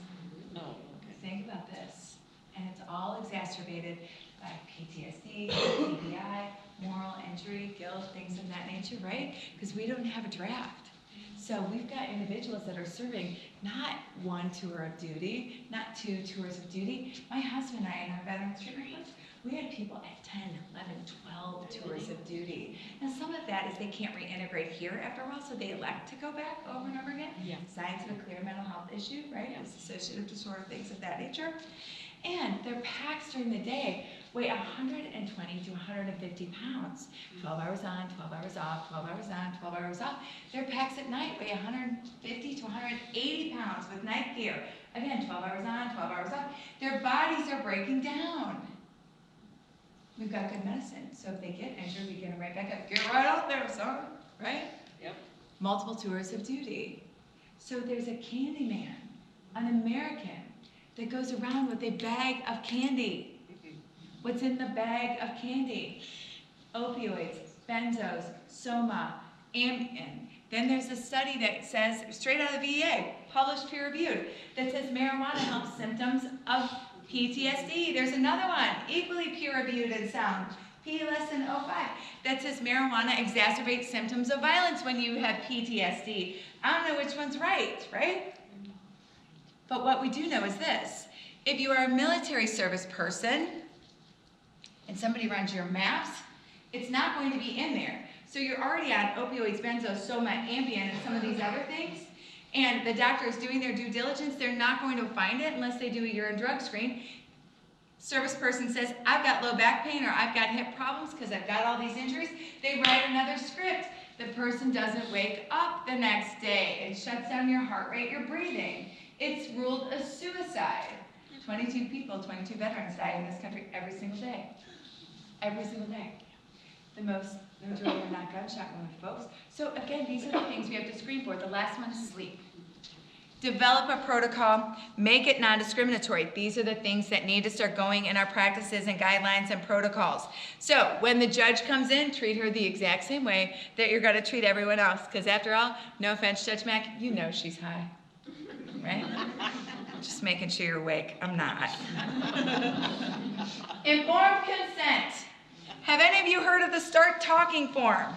Oh, okay. Think about this. And it's all exacerbated by PTSD, TBI, moral injury, guilt, things of that nature, right? Because we don't have a draft. So we've got individuals that are serving not 1 tour of duty, not 2 tours of duty. My husband and I in our veterans treatment course, we had people at 10, 11, 12 tours of duty. And some of that is they can't reintegrate here after a while, so they elect to go back over and over again. Yeah. Signs of a clear mental health issue, right? Dissociative disorder, things of that nature. And their packs during the day weigh 120 to 150 pounds. 12 hours on, 12 hours off, 12 hours on, 12 hours off. Their packs at night weigh 150 to 180 pounds with night gear. Again, 12 hours on, 12 hours off. Their bodies are breaking down. We've got good medicine, so if they get injured, we get them right back up. Get right out there, son, right? Yep. Multiple tours of duty. So there's a candy man, an American, that goes around with a bag of candy. What's in the bag of candy? Opioids, benzos, soma, Ambien. Then there's a study that says, straight out of the VA, published peer-reviewed, that says marijuana helps symptoms of PTSD. There's another one, equally peer-reviewed and sound, P less than 05, that says marijuana exacerbates symptoms of violence when you have PTSD. I don't know which one's right? But what we do know is this. If you are a military service person and somebody runs your maps, it's not going to be in there. So you're already on opioids, benzos, soma, Ambien, and some of these other things, and the doctor is doing their due diligence. They're not going to find it unless they do a urine drug screen. Service person says, I've got low back pain or I've got hip problems because I've got all these injuries. They write another script. The person doesn't wake up the next day. It shuts down your heart rate, your breathing. It's ruled a suicide. 22 people, 22 veterans die in this country every single day. Every single day. The majority are not gunshot wounded folks. So again, these are the things we have to screen for. The last one is sleep. Develop a protocol, make it non-discriminatory. These are the things that need to start going in our practices and guidelines and protocols. So when the judge comes in, treat her the exact same way that you're going to treat everyone else. Because after all, no offense, Judge Mack, you know she's high, right? Just making sure you're awake. I'm not. Informed consent. Have any of you heard of the Start Talking form?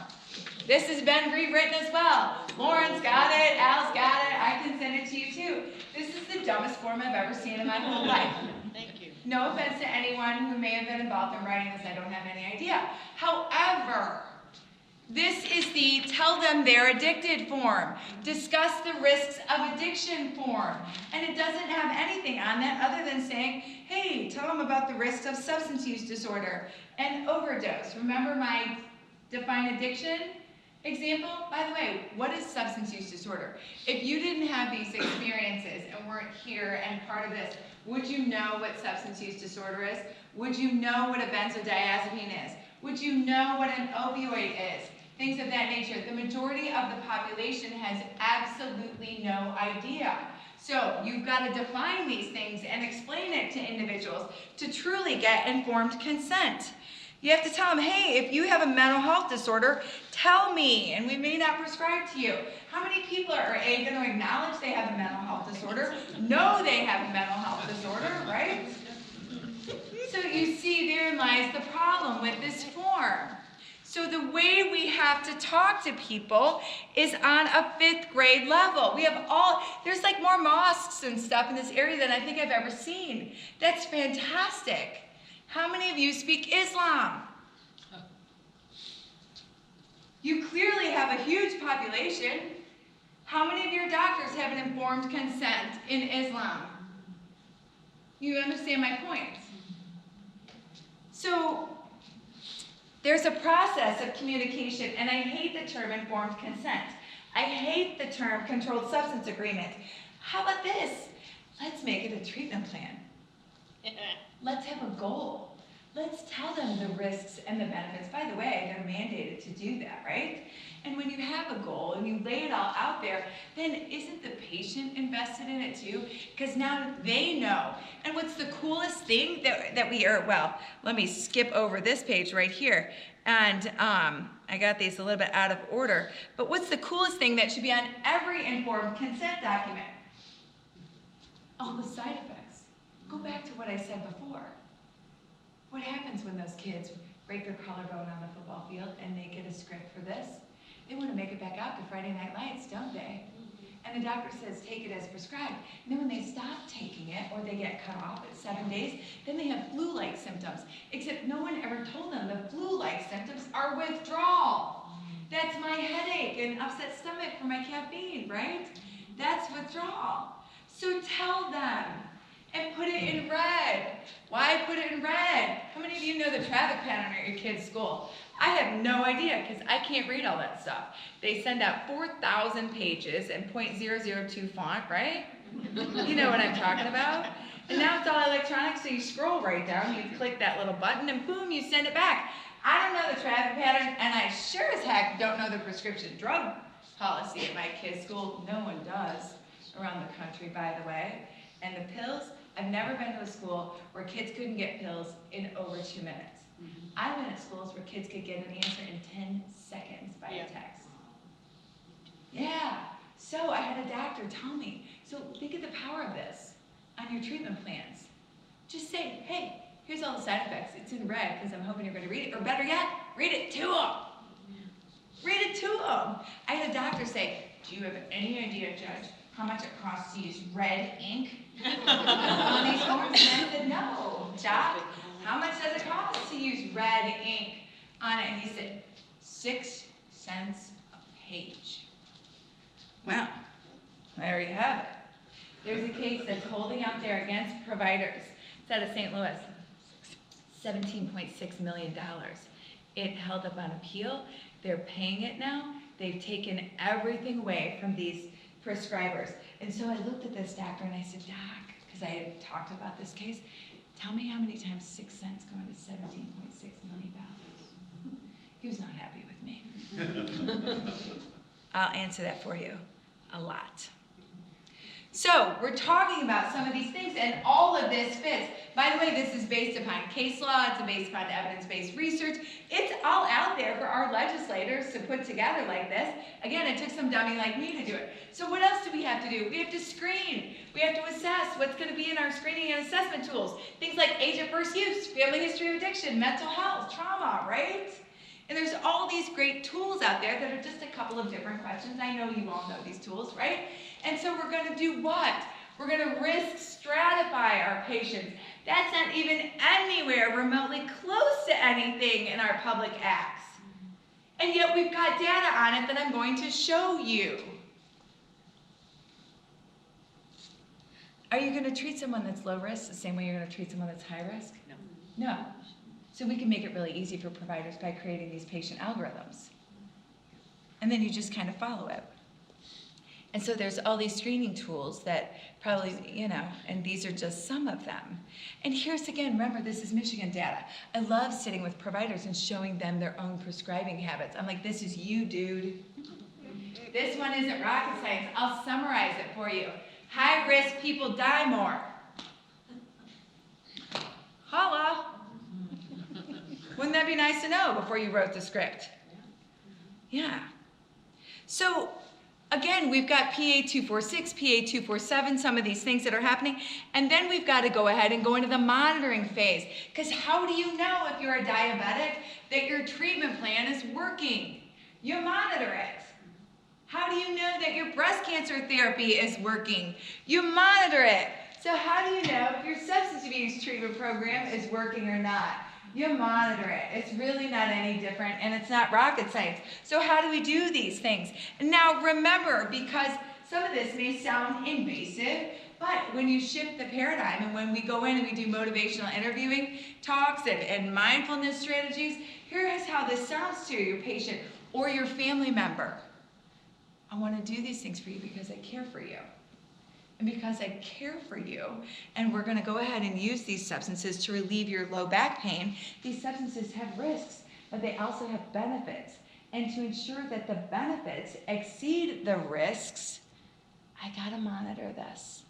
This has been rewritten as well. Lauren's got it, Al's got it, I can send it to you too. This is the dumbest form I've ever seen in my whole life. Thank you. No offense to anyone who may have been involved in writing this, I don't have any idea. However, this is the tell them they're addicted form. Discuss the risks of addiction form. And it doesn't have anything on that other than saying, hey, tell them about the risks of substance use disorder and overdose. Remember my define addiction example? By the way, what is substance use disorder? If you didn't have these experiences and weren't here and part of this, would you know what substance use disorder is? Would you know what a benzodiazepine is? Would you know what an opioid is? Things of that nature. The majority of the population has absolutely no idea. So you've got to define these things and explain it to individuals to truly get informed consent. You have to tell them, hey, if you have a mental health disorder, tell me, and we may not prescribe to you. How many people are A, going to acknowledge they have a mental health disorder, know they have a mental health disorder, right? So you see, therein lies the problem with this form. So the way we have to talk to people is on a 5th grade level. We have there's like more mosques and stuff in this area than I think I've ever seen. That's fantastic. How many of you speak Islam? You clearly have a huge population. How many of your doctors have an informed consent in Islam? You understand my point? So there's a process of communication, and I hate the term informed consent. I hate the term controlled substance agreement. How about this? Let's make it a treatment plan. Let's have a goal. Let's tell them the risks and the benefits. By the way, they're mandated to do that, right? And when you have a goal and you lay it all out there, then isn't the patient invested in it too? Because now they know. And what's the coolest thing that we are, well, let me skip over this page right here. And I got these a little bit out of order. But what's the coolest thing that should be on every informed consent document? All the side effects. Go back to what I said before. What happens when those kids break their collarbone on the football field and they get a script for this? They want to make it back out to Friday Night Lights, don't they? And the doctor says, take it as prescribed. And then when they stop taking it, or they get cut off at 7 days, then they have flu-like symptoms. Except no one ever told them the flu-like symptoms are withdrawal. That's my headache and upset stomach for my caffeine, right? That's withdrawal. So tell them. And put it in red. Why put it in red? How many of you know the traffic pattern at your kid's school? I have no idea because I can't read all that stuff. They send out 4,000 pages in .002 font, right? You know what I'm talking about? And now it's all electronic, so you scroll right down, you click that little button, and boom, you send it back. I don't know the traffic pattern, and I sure as heck don't know the prescription drug policy at my kid's school. No one does around the country, by the way. And the pills, I've never been to a school where kids couldn't get pills in over 2 minutes. I've been at schools where kids could get an answer in 10 seconds by a text. So I had a doctor tell me, so think of the power of this on your treatment plans. Just say, hey, here's all the side effects. It's in red because I'm hoping you're going to read it. Or better yet, read it to them. Read it to them. I had a doctor say, do you have any idea, Judge, how much it costs to use red ink on these forms? And I said, no, Doc. How much does it cost to use red ink on it? And he said, 6 cents a page. Well, there you have it. There's a case that's holding out there against providers. It's out of St. Louis. $17.6 million. It held up on appeal. They're paying it now. They've taken everything away from these prescribers. And so I looked at this doctor and I said, Doc, because I had talked about this case, tell me how many times 6 cents go into $17.6 million. He was not happy with me. I'll answer that for you. A lot. So we're talking about some of these things, and all of this fits. By the way, this is based upon case law. It's based upon evidence-based research. It's all out there for our legislators to put together like this. Again, it took some dummy like me to do it. So what else do we have to do? We have to screen. We have to assess what's going to be in our screening and assessment tools. Things like age of first use, family history of addiction, mental health, trauma, right? And there's all these great tools out there that are just a couple of different questions. I know you all know these tools, right? And so we're going to do what? We're going to risk stratify our patients. That's not even anywhere remotely close to anything in our public acts. And yet we've got data on it that I'm going to show you. Are you going to treat someone that's low risk the same way you're going to treat someone that's high risk? No. No. So we can make it really easy for providers by creating these patient algorithms. And then you just kind of follow it. And so there's all these screening tools that probably, and these are just some of them. And here's again, remember, this is Michigan data. I love sitting with providers and showing them their own prescribing habits. I'm like, this is you, dude. This one isn't rocket science. I'll summarize it for you. High risk people die more. Holla. Wouldn't that be nice to know before you wrote the script? Yeah. So again, we've got PA246, PA247, some of these things that are happening, and then we've got to go ahead and go into the monitoring phase. Because how do you know if you're a diabetic that your treatment plan is working? You monitor it. How do you know that your breast cancer therapy is working? You monitor it. So how do you know if your substance abuse treatment program is working or not? You monitor it. It's really not any different, and it's not rocket science. So how do we do these things? Now remember, because some of this may sound invasive, but when you shift the paradigm and when we go in and we do motivational interviewing talks and mindfulness strategies, here's how this sounds to your patient or your family member. I want to do these things for you because I care for you. And because I care for you, and we're going to go ahead and use these substances to relieve your low back pain, these substances have risks, but they also have benefits. And to ensure that the benefits exceed the risks, I got to monitor this,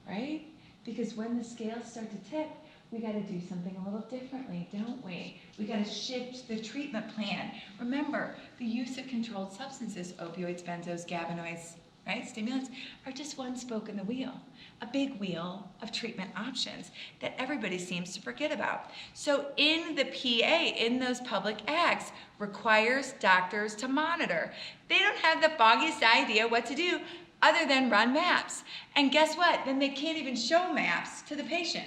right? Because when the scales start to tip, we got to do something a little differently, don't we? We got to shift the treatment plan. Remember, the use of controlled substances, opioids, benzos, gabinoids, right? Stimulants are just one spoke in the wheel, a big wheel of treatment options that everybody seems to forget about. So in the PA, in those public acts, requires doctors to monitor. They don't have the foggiest idea what to do other than run maps. And guess what? Then they can't even show maps to the patient.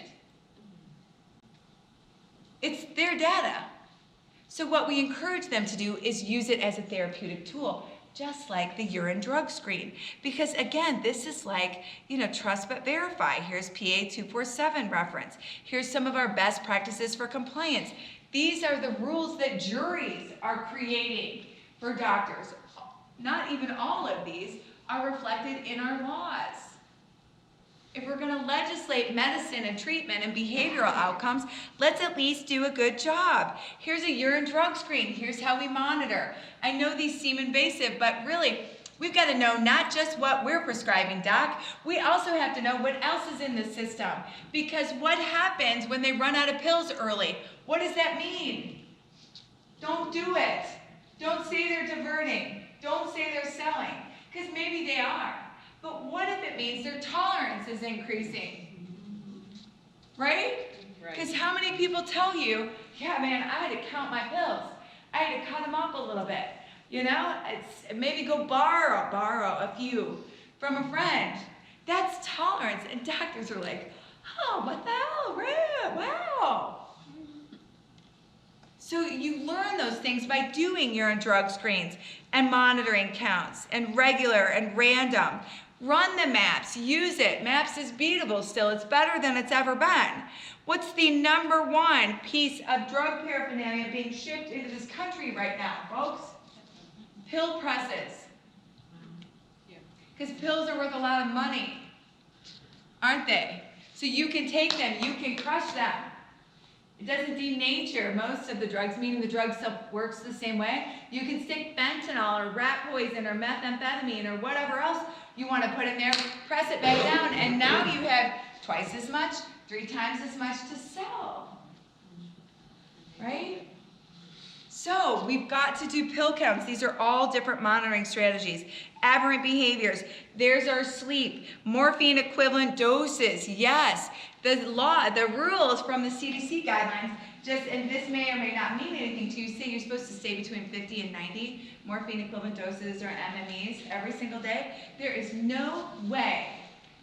It's their data. So what we encourage them to do is use it as a therapeutic tool, just like the urine drug screen. Because again, this is like, trust but verify. Here's PA247 reference. Here's some of our best practices for compliance. These are the rules that juries are creating for doctors. Not even all of these are reflected in our laws. If we're going to legislate medicine and treatment and behavioral outcomes, let's at least do a good job. Here's a urine drug screen. Here's how we monitor. I know these seem invasive, but really, we've got to know not just what we're prescribing, doc. We also have to know what else is in the system. Because what happens when they run out of pills early? What does that mean? Don't do it. Don't say they're diverting. Don't say they're selling. because maybe they are. But what if it means their tolerance is increasing? Right? Because how many people tell you, yeah, man, I had to count my pills. I had to cut them up a little bit. You know, maybe go borrow a few from a friend. That's tolerance. And doctors are like, oh, what the hell, right? Wow. So you learn those things by doing urine drug screens and monitoring counts and regular and random. Run the MAPS, use it. MAPS is beatable still. It's better than it's ever been. What's the number one piece of drug paraphernalia being shipped into this country right now, folks? Pill presses. Because pills are worth a lot of money, aren't they? So you can take them, you can crush them. It doesn't denature most of the drugs, meaning the drug still works the same way. You can stick fentanyl or rat poison or methamphetamine or whatever else you want to put in there, press it back down, and now you have twice as much, 3 times as much to sell. Right? So we've got to do pill counts. These are all different monitoring strategies. Aberrant behaviors. There's our sleep. Morphine equivalent doses. Yes. The rules from the CDC guidelines, and this may or may not mean anything to you, say you're supposed to stay between 50 and 90 morphine equivalent doses or MMEs every single day. There is no way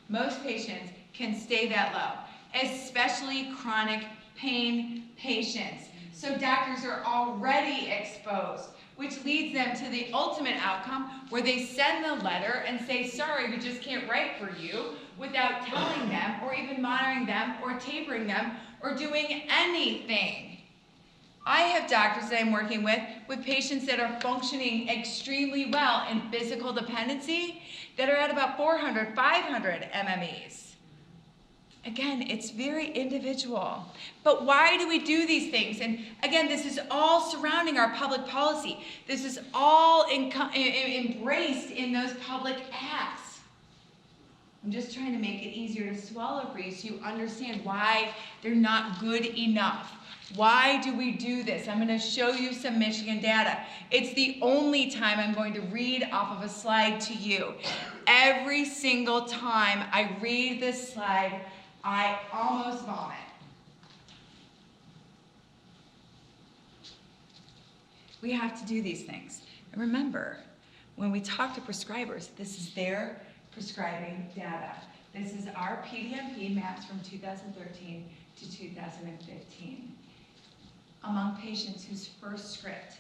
most patients can stay that low, especially chronic pain patients. So doctors are already exposed, which leads them to the ultimate outcome where they send the letter and say, sorry, we just can't write for you, without telling them or even monitoring them or tapering them or doing anything. I have doctors that I'm working with patients that are functioning extremely well in physical dependency that are at about 400, 500 MMEs. Again, it's very individual. But why do we do these things? And again, this is all surrounding our public policy. This is all embraced in those public acts. I'm just trying to make it easier to swallow for you so you understand why they're not good enough. Why do we do this? I'm going to show you some Michigan data. It's the only time I'm going to read off of a slide to you. Every single time I read this slide, I almost vomit. We have to do these things. And remember, when we talk to prescribers, this is their prescribing data. This is our PDMP maps from 2013 to 2015. Among patients whose first script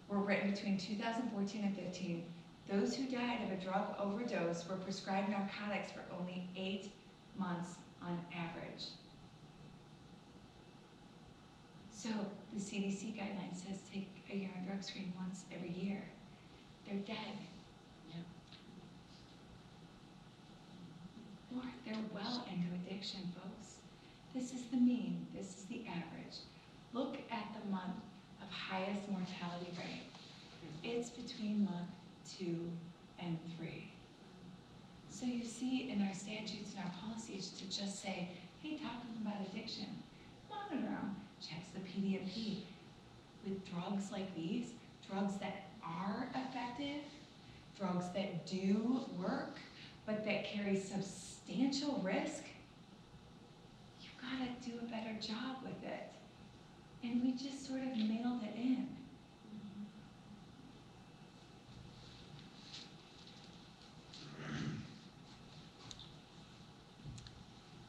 were written between 2014 and 15, those who died of a drug overdose were prescribed narcotics for only 8 months on average. So the CDC guideline says take a urine drug screen once every year. They're dead. Or they're well into addiction, folks. This is the mean. This is the average. Look at the month of highest mortality rate. It's between month 2 and 3. So you see in our statutes and our policies to just say, hey, talk to them about addiction. Monitor them. Checks the PDMP. With drugs like these, drugs that are effective, drugs that do work, but that carry substantial risk, you've got to do a better job with it. And we just sort of mailed it in.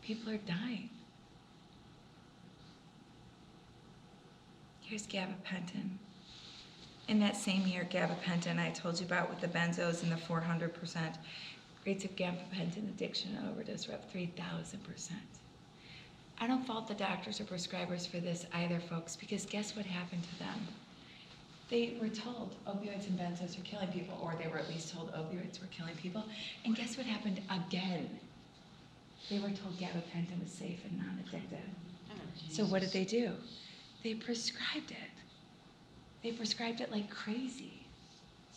People are dying. Here's gabapentin. In that same year, gabapentin I told you about with the benzos and the 400%, rates of gabapentin addiction and overdose were up 3,000%. I don't fault the doctors or prescribers for this either, folks, because guess what happened to them? They were told opioids and benzos are killing people, or they were at least told opioids were killing people, and guess what happened again? They were told gabapentin was safe and non-addictive. So what did they do? They prescribed it. They prescribed it like crazy.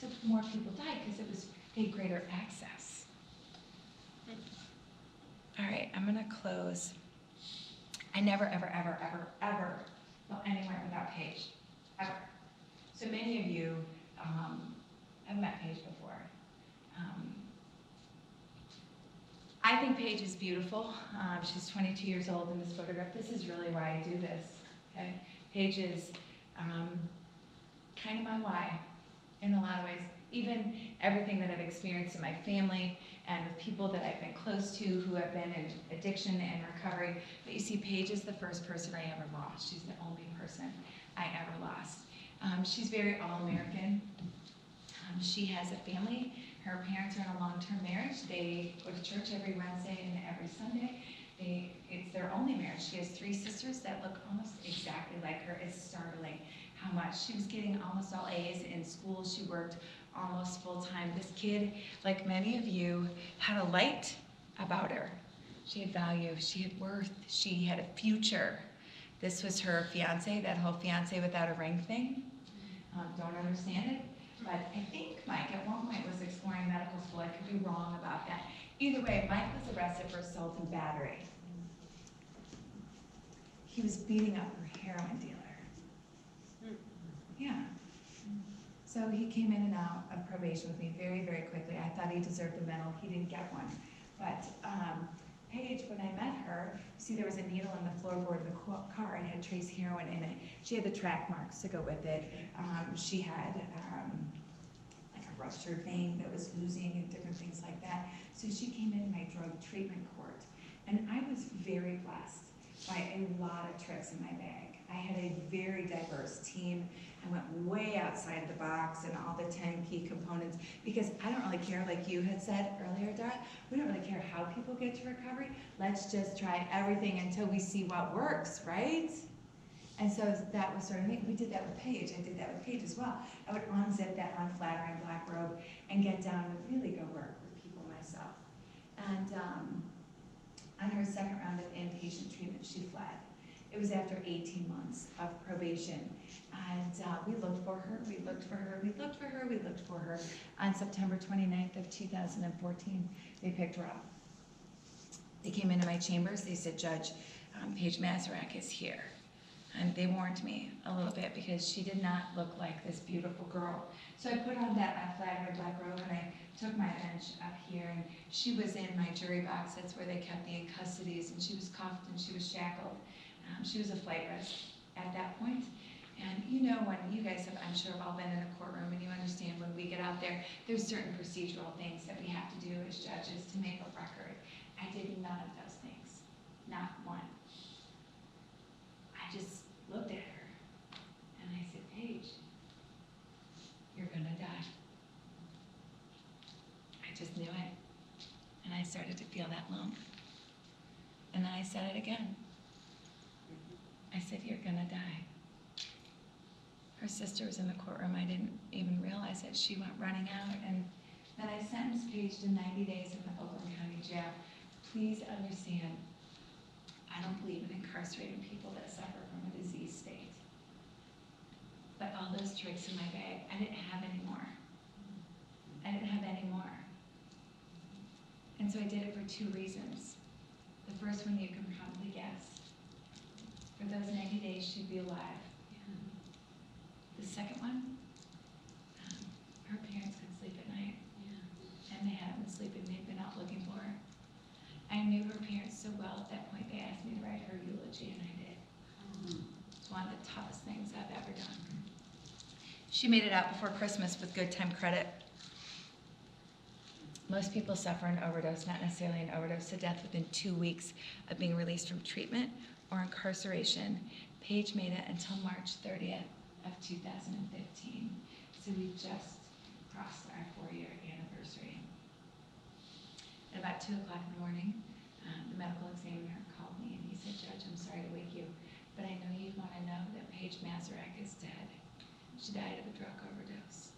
So more people died because they had greater access. All right, I'm gonna close. I never, ever, ever, ever, ever go anywhere without Paige, ever. So many of you I've met Paige before. I think Paige is beautiful. She's 22 years old in this photograph. This is really why I do this, okay? Paige is kind of my why in a lot of ways. Even everything that I've experienced in my family and with people that I've been close to who have been in addiction and recovery. But you see, Paige is the first person I ever lost. She's the only person I ever lost. She's very all-American. She has a family. Her parents are in a long-term marriage. They go to church every Wednesday and every Sunday. It's their only marriage. She has 3 sisters that look almost exactly like her. It's startling how much. She was getting almost all A's in school. She worked almost full-time. This kid, like many of you, had a light about her. She had value. She had worth. She had a future. This was her fiance, that whole fiance without a ring thing. Don't understand it. But I think Mike at one point was exploring medical school. I could be wrong about that. Either way, Mike was arrested for assault and battery. He was beating up her heroin dealer. Yeah. So he came in and out of probation with me very, very quickly. I thought he deserved a medal. He didn't get one. But Paige, when I met her, see there was a needle in the floorboard of the car. It had trace heroin in it. She had the track marks to go with it. She had like a ruptured vein that was oozing and different things like that. So she came in my drug treatment court. And I was very blessed by a lot of tricks in my bag. I had a very diverse team. I went way outside the box and all the 10 key components because I don't really care, like you had said earlier, Dot, we don't really care how people get to recovery. Let's just try everything until we see what works, right? And so that was sort of me. We did that with Paige. I did that with Paige as well. I would unzip that unflattering black robe and get down and really go work with people myself. And on her second round of inpatient treatment, she fled. It was after 18 months of probation. And we looked for her, we looked for her, we looked for her, we looked for her. On September 29th of 2014, they picked her up. They came into my chambers, they said, Judge, Paige Mazurak is here. And they warned me a little bit because she did not look like this beautiful girl. So I put on that unflattering black robe and I took my bench up here and she was in my jury box. That's where they kept me in custodies, and she was cuffed and she was shackled. She was a flight risk at that point. And you know, when you guys have, I'm sure, have all been in a courtroom and you understand when we get out there, there's certain procedural things that we have to do as judges to make a record. I did none of those things, not one. I just looked at her and I said, Paige, you're gonna die. I just knew it. And I started to feel that lump. And then I said it again. I said, you're gonna die. Her sister was in the courtroom. I didn't even realize it. She went running out, and then I sentenced Paige to 90 days in the Oakland County Jail. Please understand, I don't believe in incarcerating people that suffer from a disease state. But all those tricks in my bag, I didn't have any more. I didn't have any more. And so I did it for 2 reasons. The first one you can probably guess. For those 90 days, she'd be alive. The second one, her parents couldn't sleep at night. And they hadn't been sleeping. They'd been out looking for her. I knew her parents so well at that point, they asked me to write her eulogy, and I did. It's one of the toughest things I've ever done. She made it out before Christmas with good time credit. Most people suffer an overdose, not necessarily an overdose to death within 2 weeks of being released from treatment or incarceration. Paige made it until March 30th of 2015. So we just crossed our 4-year anniversary. At about 2 o'clock in the morning, the medical examiner called me and he said, Judge, I'm sorry to wake you, but I know you want to know that Paige Mazurak is dead. She died of a drug overdose.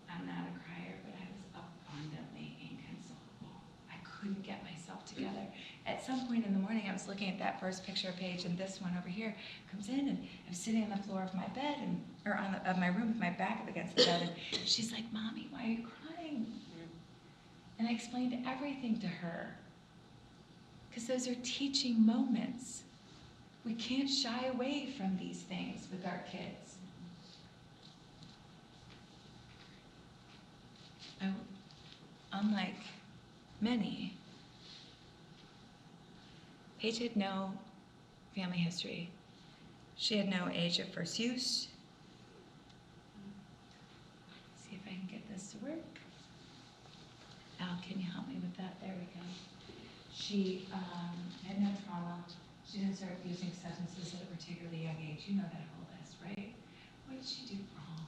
I'm not a crier, but I was abundantly inconsolable. I couldn't get myself together. At some point in the morning, I was looking at that first picture of Paige, and this one over here comes in, and I'm sitting on the floor of my bed, or of my room with my back up against the bed, and she's like, Mommy, why are you crying? And I explained everything to her, because those are teaching moments. We can't shy away from these things with our kids. unlike many, Paige had no family history. She had no age of first use. See if I can get this to work. Al, can you help me with that? There we go. She had no trauma. She didn't start using substances at a particularly young age. You know that whole list, right? What did she do wrong?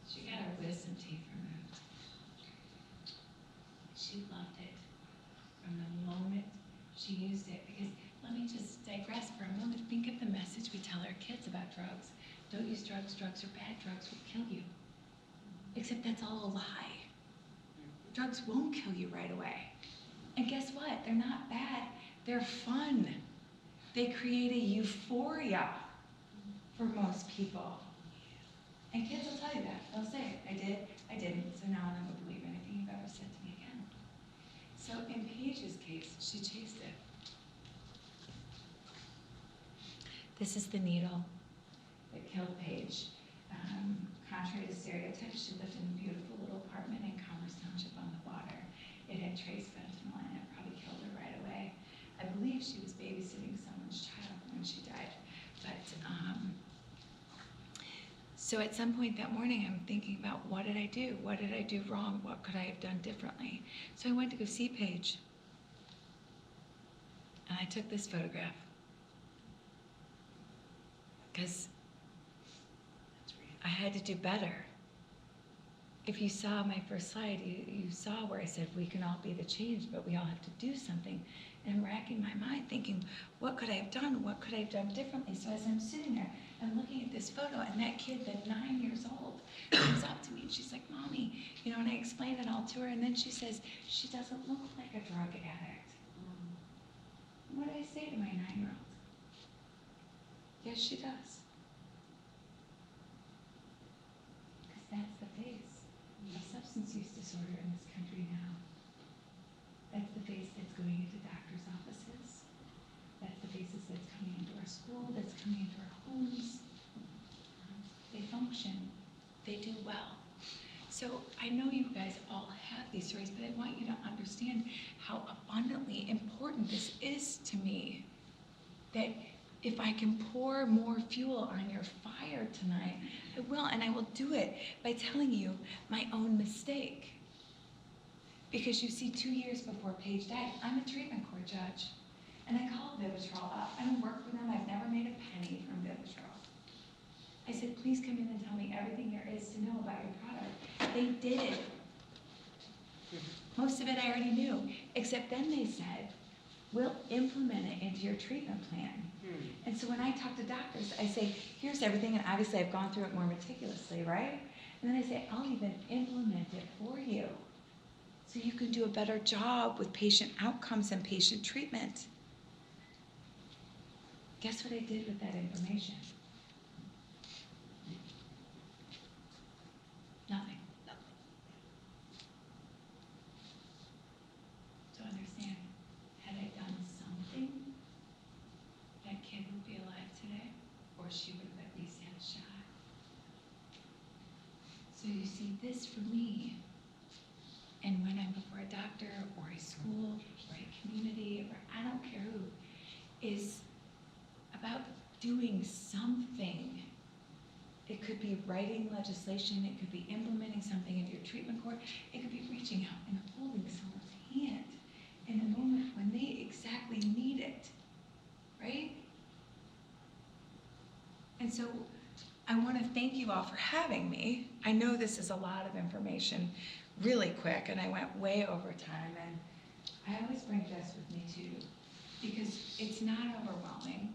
She got her wisdom teeth removed. She loved it from the moment she used it. Because let me just digress for a moment. Think of the message we tell our kids about drugs. Don't use drugs. Drugs are bad. Drugs will kill you. Except that's all a lie. Drugs won't kill you right away. And guess what? They're not bad. They're fun. They create a euphoria for most people. And kids will tell you that. They'll say, I did, I didn't, so now I don't believe anything you've ever said to me again. So in Paige's case, she chased it. This is the needle that killed Paige. Contrary to stereotypes, she lived in a beautiful little apartment in Commerce Township on the water. It had trace fentanyl and it probably killed her right away. I believe she was babysitting someone's child when she died. But so at some point that morning, I'm thinking about what did I do? What did I do wrong? What could I have done differently? So I went to go see Paige. And I took this photograph. Because I had to do better. If you saw my first slide, you saw where I said we can all be the change, but we all have to do something. And I'm racking my mind thinking, what could I have done? What could I have done differently? So as I'm sitting there, I'm looking at this photo, and that kid, that 9 years old, comes up to me, and she's like, Mommy, you know, and I explained it all to her, and then she says, she doesn't look like a drug addict. What did I say to my 9-year-old? Yes, she does. Because that's the face of substance use disorder in this country now. That's the face that's going into doctors' offices. That's the faces that's coming into our school, that's coming into our homes. They function. They do well. So I know you guys all have these stories, but I want you to understand how abundantly important this is to me. That if I can pour more fuel on your fire tonight, I will, and I will do it by telling you my own mistake. Because you see, 2 years before Paige died, I'm a treatment court judge. And I called Vivitrol up. I don't work for them. I've never made a penny from Vivitrol. I said, please come in and tell me everything there is to know about your product. They did. Most of it I already knew. Except then they said, we'll implement it into your treatment plan. And so when I talk to doctors, I say, here's everything. And obviously I've gone through it more meticulously, right? And then I say, I'll even implement it for you. So you can do a better job with patient outcomes and patient treatment. Guess what I did with that information? Nothing. So understand, had I done something, that kid would be alive today, or she would have at least had a shot. So you see, this for me, and when I'm before a doctor or a school or a community or I don't care who, is about doing something. It could be writing legislation, it could be implementing something into your treatment court, it could be reaching out and holding someone's hand in a moment when they exactly need it, right? And so I want to thank you all for having me. I know this is a lot of information really quick, and I went way over time, and I always bring Jess with me too, because it's not overwhelming.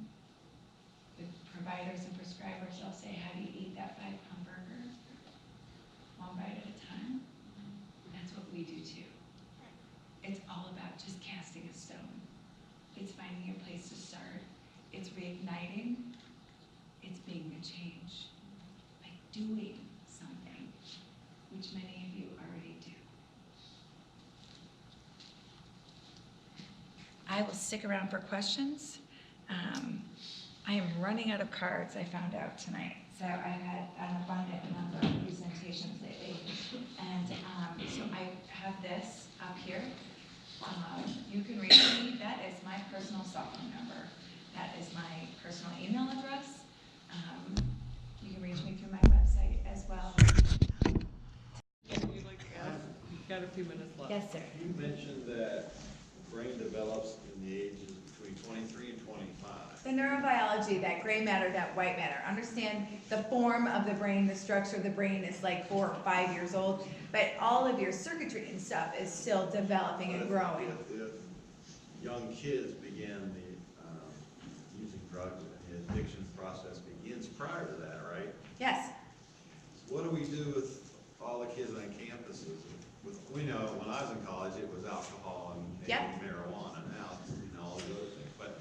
The providers and prescribers, they'll say, how do you eat that 5-pound burger? One bite at a time. That's what we do too. It's all about just casting a stone. It's finding a place to start. It's reigniting. It's being a change by doing something, which many of you already do. I will stick around for questions. I am running out of cards, I found out tonight. So I've had an abundant number of presentations lately. And so here. You can reach me. That is my personal cell phone number. That is my personal email address. You can reach me through my website as well. You've got a few minutes left. Yes, sir. You mentioned that brain develops in the ages between 23 and 25. The neurobiology, that gray matter, that white matter. Understand the form of the brain, the structure of the brain is like 4 or 5 years old, but all of your circuitry and stuff is still developing and growing. If young kids begin the using drugs, the addiction process begins prior to that, right? Yes. So what do we do with all the kids on campuses? We know when I was in college, it was alcohol and maybe Yep. marijuana. Now, all those other things. But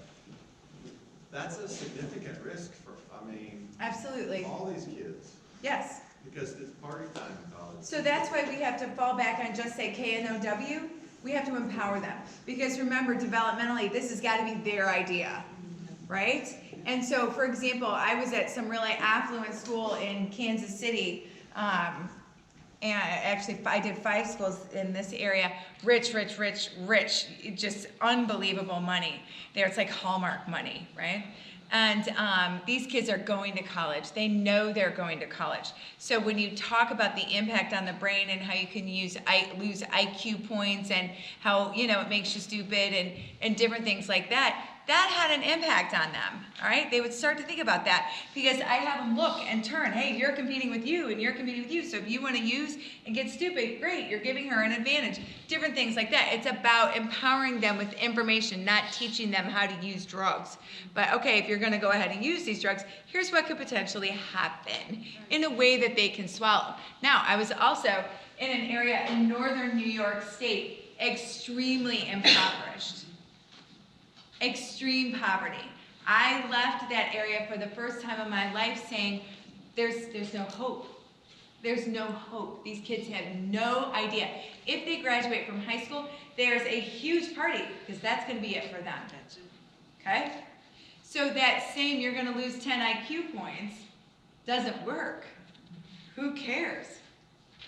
that's a significant risk for, Absolutely. all these kids, Yes. because it's party time in college. So that's why we have to fall back on just say KNOW. We have to empower them. Because remember, developmentally, this has got to be their idea, right? And so, for example, I was at some really affluent school in Kansas City, and actually I did 5 schools in this area. Rich, just unbelievable money. There, it's like Hallmark money, right? And these kids are going to college. They know they're going to college. So when you talk about the impact on the brain and how you can lose IQ points and how, it makes you stupid and different things like that, that had an impact on them, all right? They would start to think about that because I have them look and turn. Hey, you're competing with you and you're competing with you. So if you want to use and get stupid, great, you're giving her an advantage. Different things like that. It's about empowering them with information, not teaching them how to use drugs. But okay, if you're going to go ahead and use these drugs, here's what could potentially happen in a way that they can swallow. Now, I was also in an area in northern New York State, extremely impoverished. Extreme poverty. I left that area for the first time in my life saying, there's no hope. There's no hope. These kids have no idea. If they graduate from high school, there's a huge party because that's going to be it for them. Okay? So that same you're going to lose 10 IQ points doesn't work. Who cares?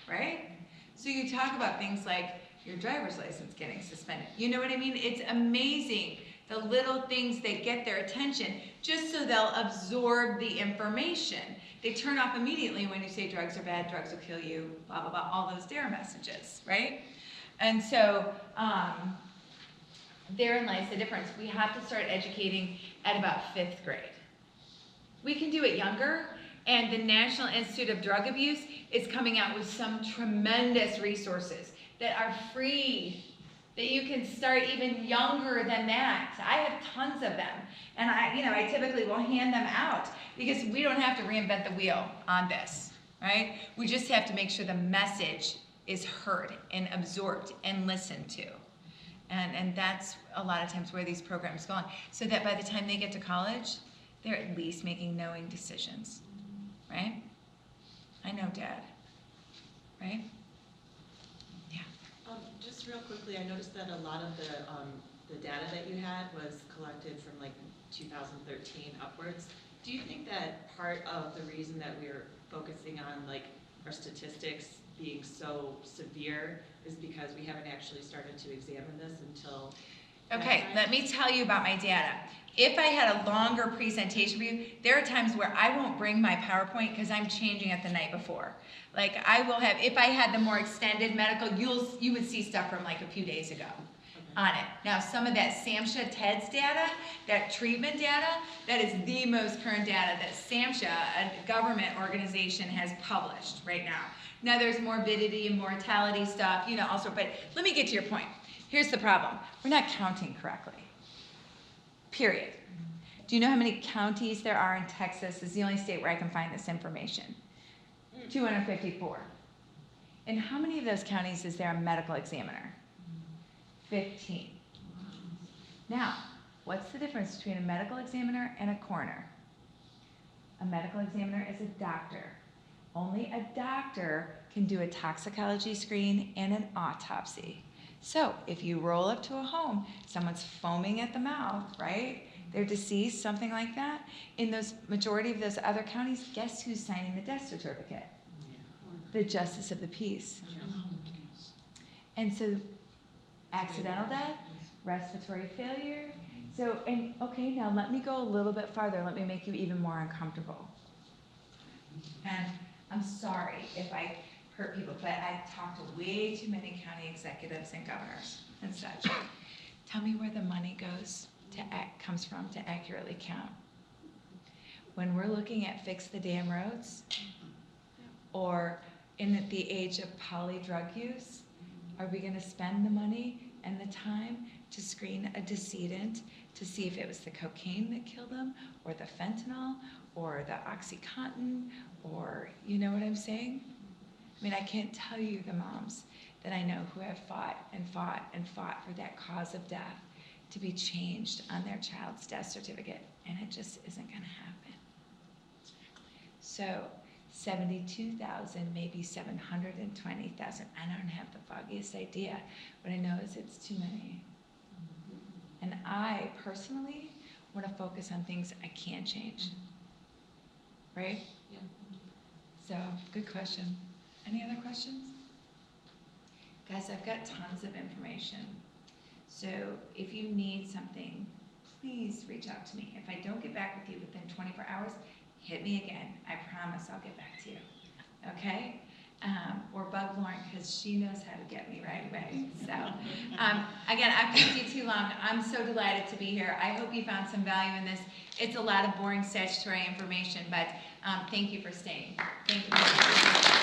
Right? So you talk about things like your driver's license getting suspended. You know what I mean? It's amazing. The little things that get their attention just so they'll absorb the information. They turn off immediately when you say drugs are bad, drugs will kill you, blah, blah, blah, all those dare messages, right? And so therein lies the difference. We have to start educating at about 5th grade. We can do it younger, and the National Institute of Drug Abuse is coming out with some tremendous resources that are free, that you can start even younger than that. I have tons of them. And I typically will hand them out because we don't have to reinvent the wheel on this, right? We just have to make sure the message is heard and absorbed and listened to. And that's a lot of times where these programs go on. So that by the time they get to college, they're at least making knowing decisions, right? I know, Dad, right? Just real quickly, I noticed that a lot of the data that you had was collected from like 2013 upwards. Do you think that part of the reason that we're focusing on like our statistics being so severe is because we haven't actually started to examine this until Okay, let me tell you about my data. If I had a longer presentation for you, there are times where I won't bring my PowerPoint because I'm changing it the night before. Like I will have, if I had the more extended medical, you would see stuff from like a few days ago on it. Now some of that SAMHSA TEDS data, that treatment data, that is the most current data that SAMHSA, a government organization, has published right now. Now there's morbidity and mortality stuff, also, but let me get to your point. Here's the problem. We're not counting correctly. Period. Do you know how many counties there are in Texas? This is the only state where I can find this information. 254. In how many of those counties is there a medical examiner? 15. Now, what's the difference between a medical examiner and a coroner? A medical examiner is a doctor. Only a doctor can do a toxicology screen and an autopsy. So if you roll up to a home, someone's foaming at the mouth, right? They're deceased, something like that. In those majority of those other counties, guess who's signing the death certificate? The justice of the peace. And so accidental death, respiratory failure. So, and okay, now let me go a little bit farther. Let me make you even more uncomfortable. And I'm sorry if I hurt people, but I've talked to way too many county executives and governors and such. Tell me where the money comes from to accurately count. When we're looking at fix the damn roads, or in the age of poly drug use, are we gonna spend the money and the time to screen a decedent to see if it was the cocaine that killed them, or the fentanyl, or the OxyContin, or, you know what I'm saying? I mean, I can't tell you the moms that I know who have fought and fought and fought for that cause of death to be changed on their child's death certificate, and it just isn't gonna happen. So 72,000, maybe 720,000. I don't have the foggiest idea. What I know is it's too many. And I personally want to focus on things I can change. Right? Yeah. So, good question. Any other questions? Guys, I've got tons of information. So, if you need something, please reach out to me. If I don't get back with you within 24 hours, hit me again. I promise I'll get back to you. Okay? Or bug Lauren, because she knows how to get me right away. So, again, I've kept you too long. I'm so delighted to be here. I hope you found some value in this. It's a lot of boring statutory information, but thank you for staying. Thank you.